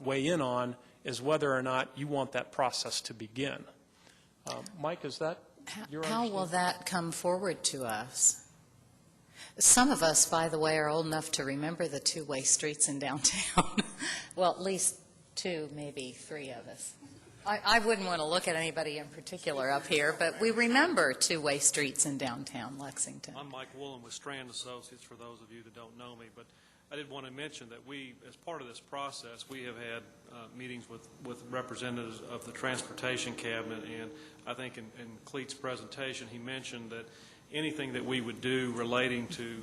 weigh in on is whether or not you want that process to begin. Mike, is that your How will that come forward to us? Some of us, by the way, are old enough to remember the two-way streets in downtown. Well, at least two, maybe three of us. I wouldn't want to look at anybody in particular up here, but we remember two-way streets in downtown Lexington. I'm Mike Woolen with Strand Associates, for those of you that don't know me, but I did want to mention that we, as part of this process, we have had meetings with representatives of the Transportation Cabinet, and I think in Cleet's presentation, he mentioned that anything that we would do relating to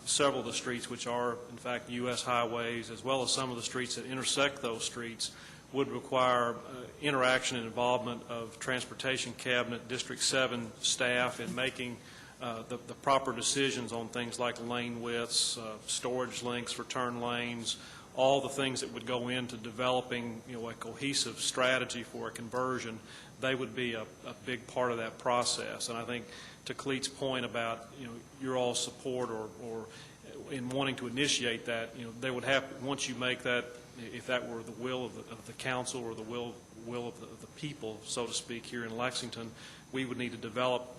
several of the streets, which are, in fact, U.S. highways, as well as some of the streets that intersect those streets, would require interaction and involvement of Transportation Cabinet, District 7 staff in making the proper decisions on things like lane widths, storage lengths for turn lanes, all the things that would go into developing, a cohesive strategy for a conversion. They would be a big part of that process. And I think to Cleet's point about, your all support or in wanting to initiate that, they would have, once you make that, if that were the will of the council or the will of the people, so to speak, here in Lexington, we would need to develop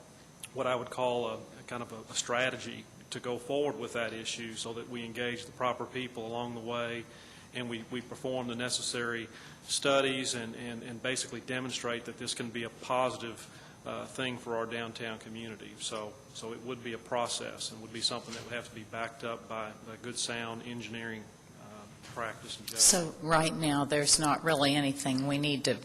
what I would call a kind of a strategy to go forward with that issue so that we engage the proper people along the way and we perform the necessary studies and basically demonstrate that this can be a positive thing for our downtown community. So it would be a process and would be something that would have to be backed up by a good sound engineering practice and judgment. So right now, there's not really anything we need to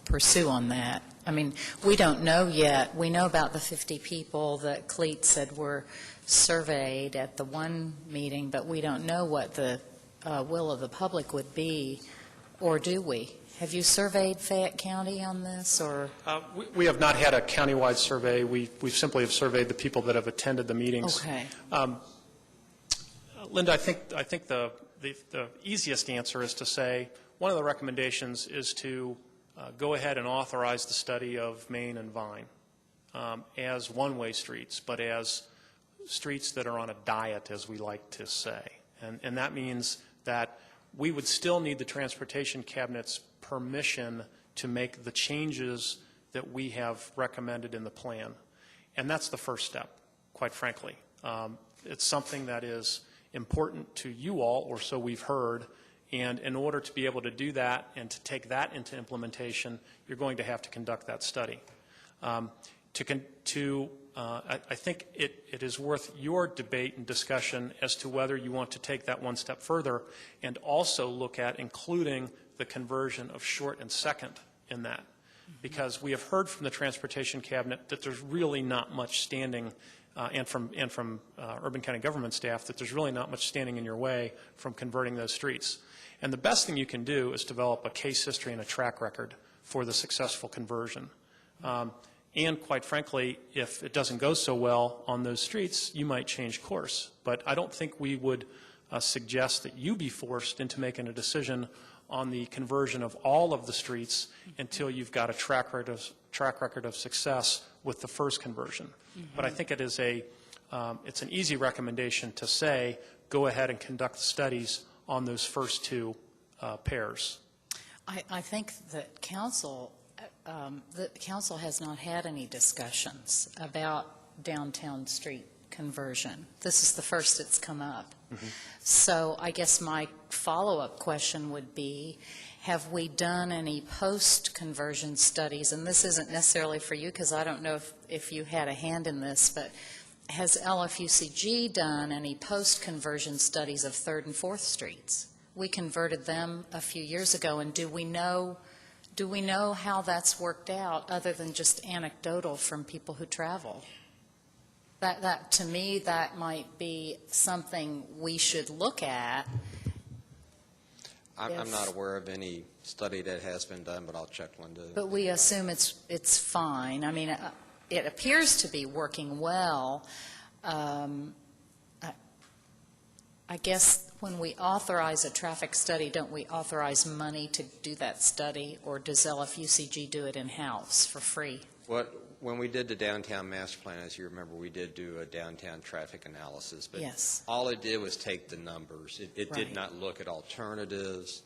pursue on that. I mean, we don't know yet. We know about the 50 people that Cleet said were surveyed at the one meeting, but we don't know what the will of the public would be, or do we? Have you surveyed Fayette County on this, or? We have not had a countywide survey. We simply have surveyed the people that have attended the meetings. Okay. Linda, I think the easiest answer is to say one of the recommendations is to go ahead and authorize the study of Main and Vine as one-way streets, but as streets that are on a diet, as we like to say. And that means that we would still need the Transportation Cabinet's permission to make the changes that we have recommended in the plan. And that's the first step, quite frankly. It's something that is important to you all, or so we've heard, And in order to be able to do that and to take that into implementation, you're going to have to conduct that study. I think it is worth your debate and discussion as to whether you want to take that one step further and also look at including the conversion of short and second in that. Because we have heard from the Transportation Cabinet that there's really not much standing, and from Urban County government staff, that there's really not much standing in your way from converting those streets. And the best thing you can do is develop a case history and a track record for the successful conversion. And quite frankly, if it doesn't go so well on those streets, you might change course. But I don't think we would suggest that you be forced into making a decision on the conversion of all of the streets until you've got a track record of success with the first conversion. But I think it is it's an easy recommendation to say, go ahead and conduct studies on those first two pairs. I think that council has not had any discussions about downtown street conversion. This is the first it's come up. So I guess my follow-up question would be, have we done any post-conversion studies? And this isn't necessarily for you, because I don't know if you had a hand in this, but has LFUCG done any post-conversion studies of 3rd and 4th Streets? We converted them a few years ago, and do we know how that's worked out other than just anecdotal from people who travel? That to me, that might be something we should look at. I'm not aware of any study that has been done, but I'll check, Linda. But we assume it's fine. I mean, it appears to be working well. I guess when we authorize a traffic study, don't we authorize money to do that study, or does LFUCG do it in-house for free? When we did the downtown master plan, as you remember, we did do a downtown traffic analysis. But yes. All it did was take the numbers. It Right. did not look at alternatives.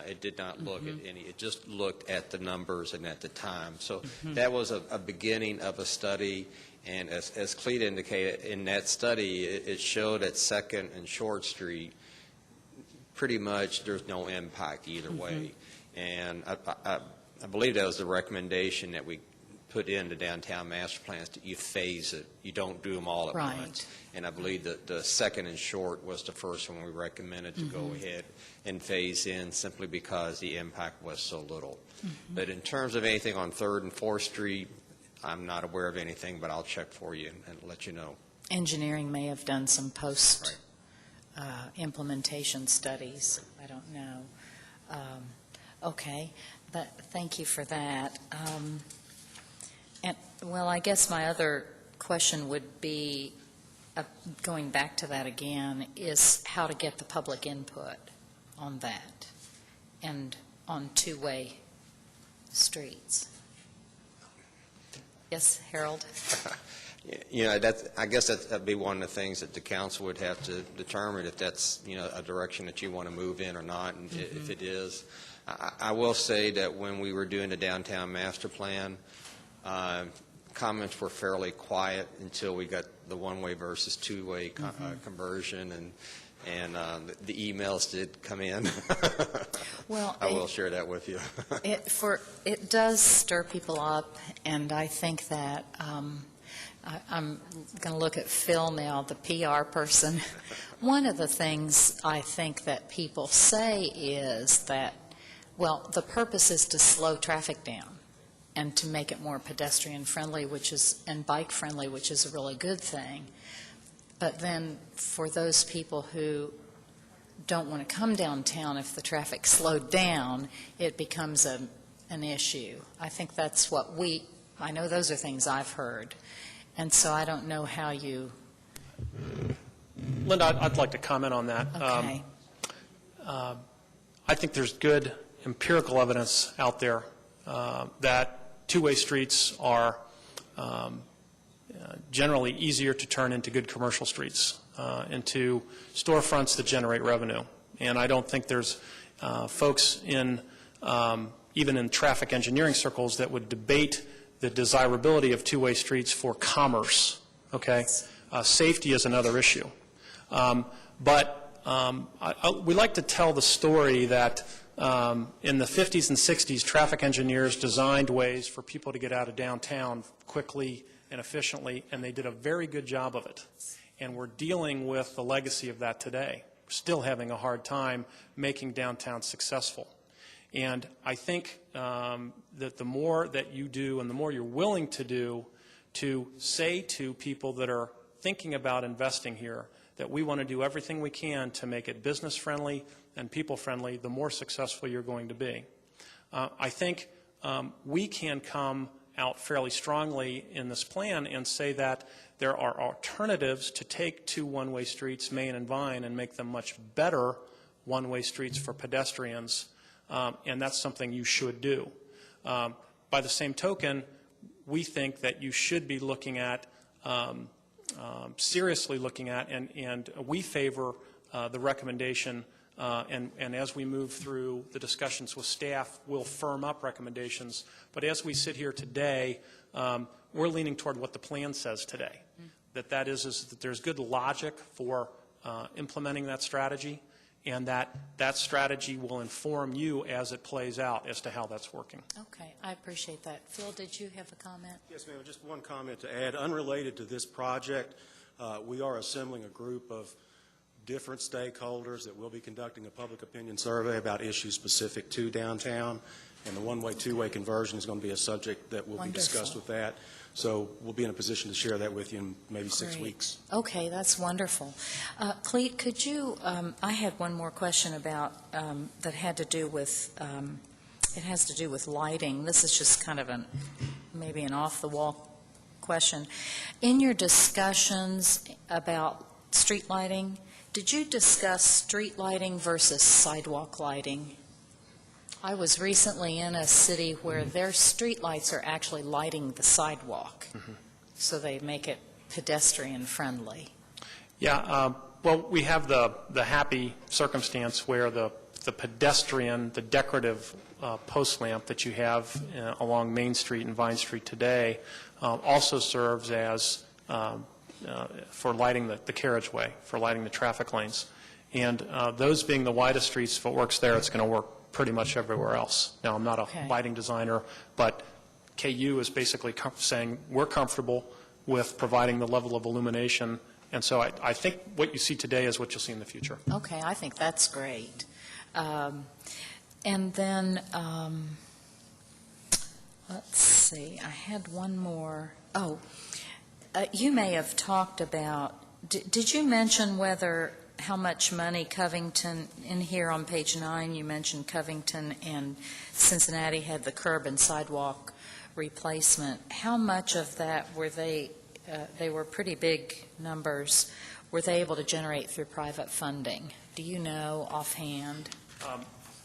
It did not look at any. It just looked at the numbers and at the time. So that was a beginning of a study. And as Clete indicated, in that study, it showed at 2nd and Short Street, pretty much there's no impact either way. And I believe that was the recommendation that we put in the downtown master plans, that you phase it. You don't do them all at Right. once. And I believe that the 2nd and Short was the first one we recommended to go ahead and phase in, simply because the impact was so little. But in terms of anything on 3rd and 4th Street, I'm not aware of anything, but I'll check for you and let you know. Engineering may have done some post-implementation studies. I don't know. Okay, thank you for that. Well, I guess my other question would be, going back to that again, is how to get the public input on that and on two-way streets. Yes, Harold? I guess that'd be one of the things that the council would have to determine, if that's, a direction that you want to move in or not, and if it is. I will say that when we were doing the downtown master plan, comments were fairly quiet until we got the one-way versus two-way conversion, and the emails did come in. Well, I will share that with you. It does stir people up, and I think that I'm going to look at Phil now, the PR person. One of the things I think that people say is that, well, the purpose is to slow traffic down and to make it more pedestrian-friendly, and bike-friendly, which is a really good thing. But then for those people who don't want to come downtown, if the traffic slowed down, it becomes an issue. I think that's what I know those are things I've heard. And so I don't know how you... Linda, I'd like to comment on that. Okay. I think there's good empirical evidence out there that two-way streets are generally easier to turn into good commercial streets, into storefronts that generate revenue. And I don't think there's folks even in traffic engineering circles that would debate the desirability of two-way streets for commerce, okay? Safety is another issue. But we like to tell the story that in the 50s and 60s, traffic engineers designed ways for people to get out of downtown quickly and efficiently, and they did a very good job of it. And we're dealing with the legacy of that today. We're still having a hard time making downtown successful. And I think that the more that you do and the more you're willing to do to say to people that are thinking about investing here that we want to do everything we can to make it business-friendly and people-friendly, the more successful you're going to be. I think we can come out fairly strongly in this plan and say that there are alternatives to take two one-way streets, Main and Vine, and make them much better one-way streets for pedestrians, and that's something you should do. By the same token, we think that you should be looking at, seriously looking at, and we favor the recommendation, and as we move through the discussions with staff, we'll firm up recommendations. But as we sit here today, we're leaning toward what the plan says today, that there's good logic for implementing that strategy, and that strategy will inform you as it plays out as to how that's working. Okay, I appreciate that. Phil, did you have a comment? Yes, ma'am. Just one comment to add. Unrelated to this project, we are assembling a group of different stakeholders that will be conducting a public opinion survey about issues specific to downtown, and the one-way, two-way conversion is going to be a subject that will be discussed with that. So we'll be in a position to share that with you in maybe 6 weeks. Okay, that's wonderful. Clete, could you, I had one more question about, that had to do with, it has to do with lighting. This is just kind of maybe an off-the-wall question. In your discussions about street lighting, did you discuss street lighting versus sidewalk lighting? I was recently in a city where their street lights are actually lighting the sidewalk, so they make it pedestrian-friendly. Yeah, well, we have the happy circumstance where the pedestrian, the decorative post lamp that you have along Main Street and Vine Street today also serves as for lighting the carriageway, for lighting the traffic lanes. And those being the widest streets, if it works there, it's going to work pretty much everywhere else. Now, I'm not a lighting designer, but KU is basically saying we're comfortable with providing the level of illumination. And so I think what you see today is what you'll see in the future. Okay, I think that's great. And then, let's see, I had one more. Oh, you may have talked about, did you mention how much money Covington, in here on page 9, you mentioned Covington and Cincinnati had the curb and sidewalk replacement. How much of that were they were pretty big numbers, were they able to generate through private funding? Do you know offhand?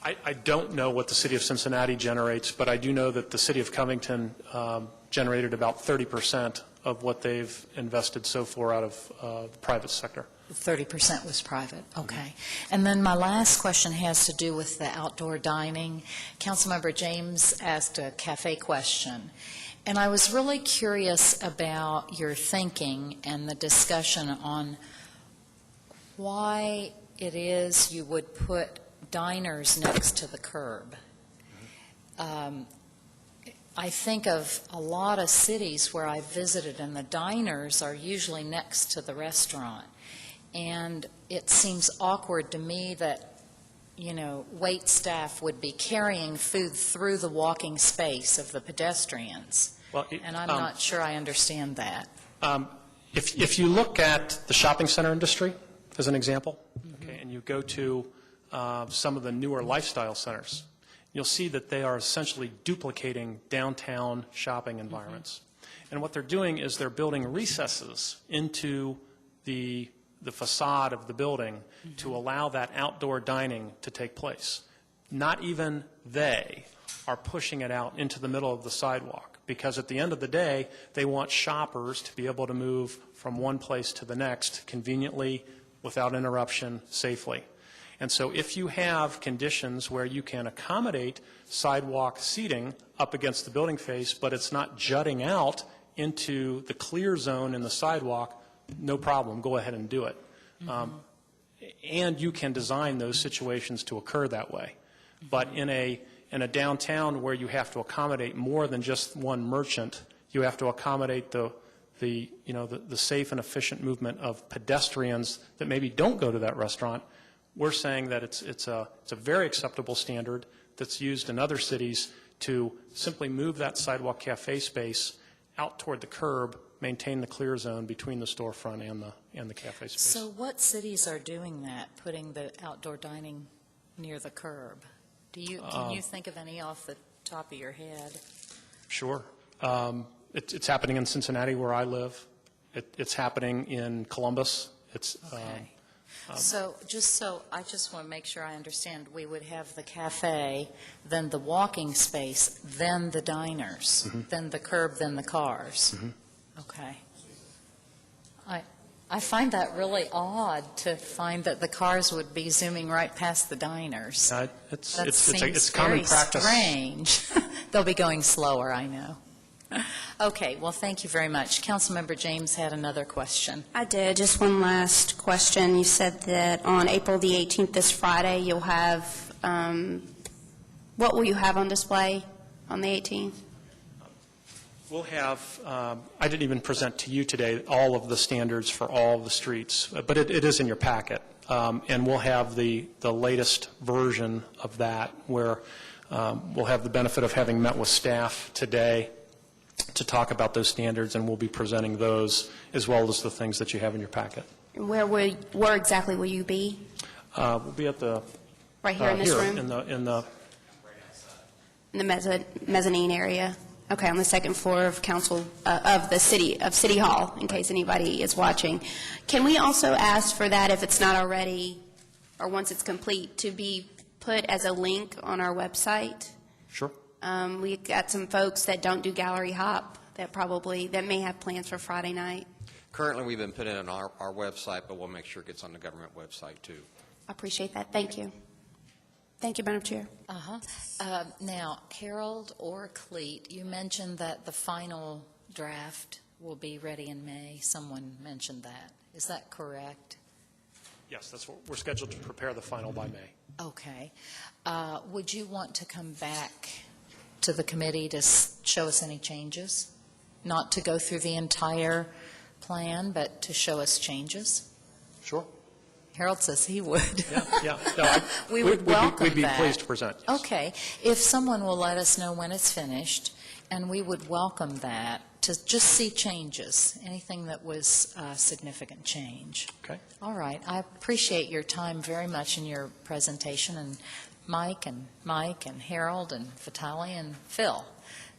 I don't know what the city of Cincinnati generates, but I do know that the city of Covington generated about 30% of what they've invested so far out of the private sector. 30% was private, okay. And then my last question has to do with the outdoor dining. Councilmember James asked a cafe question, and I was really curious about your thinking and the discussion on why it is you would put diners next to the curb. I think of a lot of cities where I visited, and the diners are usually next to the restaurant. And it seems awkward to me that, wait staff would be carrying food through the walking space of the pedestrians. Well, and I'm not sure I understand that. If you look at the shopping center industry, as an example, okay, and you go to some of the newer lifestyle centers, you'll see that they are essentially duplicating downtown shopping environments. And what they're doing is they're building recesses into the facade of the building to allow that outdoor dining to take place. Not even they are pushing it out into the middle of the sidewalk, because at the end of the day, they want shoppers to be able to move from one place to the next conveniently, without interruption, safely. And so if you have conditions where you can accommodate sidewalk seating up against the building face, but it's not jutting out into the clear zone in the sidewalk, no problem, go ahead and do it. and you can design those situations to occur that way. But in a downtown where you have to accommodate more than just one merchant, you have to accommodate the safe and efficient movement of pedestrians that maybe don't go to that restaurant. We're saying that it's a very acceptable standard that's used in other cities to simply move that sidewalk cafe space out toward the curb, maintain the clear zone between the storefront and the cafe space. So what cities are doing that, putting the outdoor dining near the curb? Can you think of any off the top of your head? Sure. It's happening in Cincinnati where I live. It's happening in Columbus. Okay. So I just want to make sure I understand. We would have the cafe, then the walking space, then the diners, then the curb, then the cars. Okay. I find that really odd to find that the cars would be zooming right past the diners. It's common practice. Strange. They'll be going slower, I know. Okay, well, thank you very much. Councilmember James had another question. I did. Just one last question. You said that on April the 18th, this Friday, you'll have, what will you have on display on the 18th? We'll have, I didn't even present to you today all of the standards for all of the streets, but it is in your packet. And we'll have the latest version of that where we'll have the benefit of having met with staff today to talk about those standards, and we'll be presenting those as well as the things that you have in your packet. Where exactly will you be? We'll be at the... Right here in this room? In the mezzanine area? Okay, on the second floor of council, of City Hall, in case anybody is watching. Can we also ask for that, if it's not already, or once it's complete, to be put as a link on our website? Sure. We've got some folks that don't do gallery hop that may have plans for Friday night. Currently, we've been putting it on our website, but we'll make sure it gets on the government website, too. I appreciate that. Thank you. Thank you, Madam Chair. Now, Harold or Cleet, you mentioned that the final draft will be ready in May. Someone mentioned that. Is that correct? Yes, that's what we're scheduled to prepare the final by May. Okay. Would you want to come back to the committee to show us any changes? Not to go through the entire plan, but to show us changes? Sure. Harold says he would. Yeah. No, we would welcome that. We'd be pleased to present. Yes. Okay. If someone will let us know when it's finished, and we would welcome that to just see changes, anything that was significant change. Okay. All right. I appreciate your time very much in your presentation, and Mike and Harold and Vitali and Phil.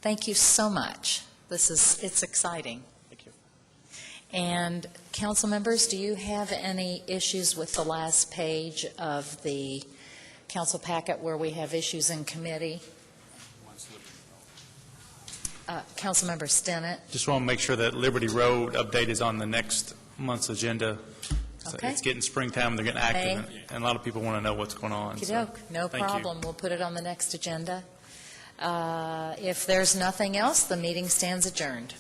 Thank you so much. It's exciting. Thank you. And council members, do you have any issues with the last page of the council packet where we have issues in committee? Councilmember Stinnett. Just want to make sure that Liberty Road update is on the next month's agenda. So Okay. It's getting springtime, they're getting active, and a lot of people want to know what's going on. So, No thank you. problem. We'll put it on the next agenda. If there's nothing else, the meeting stands adjourned.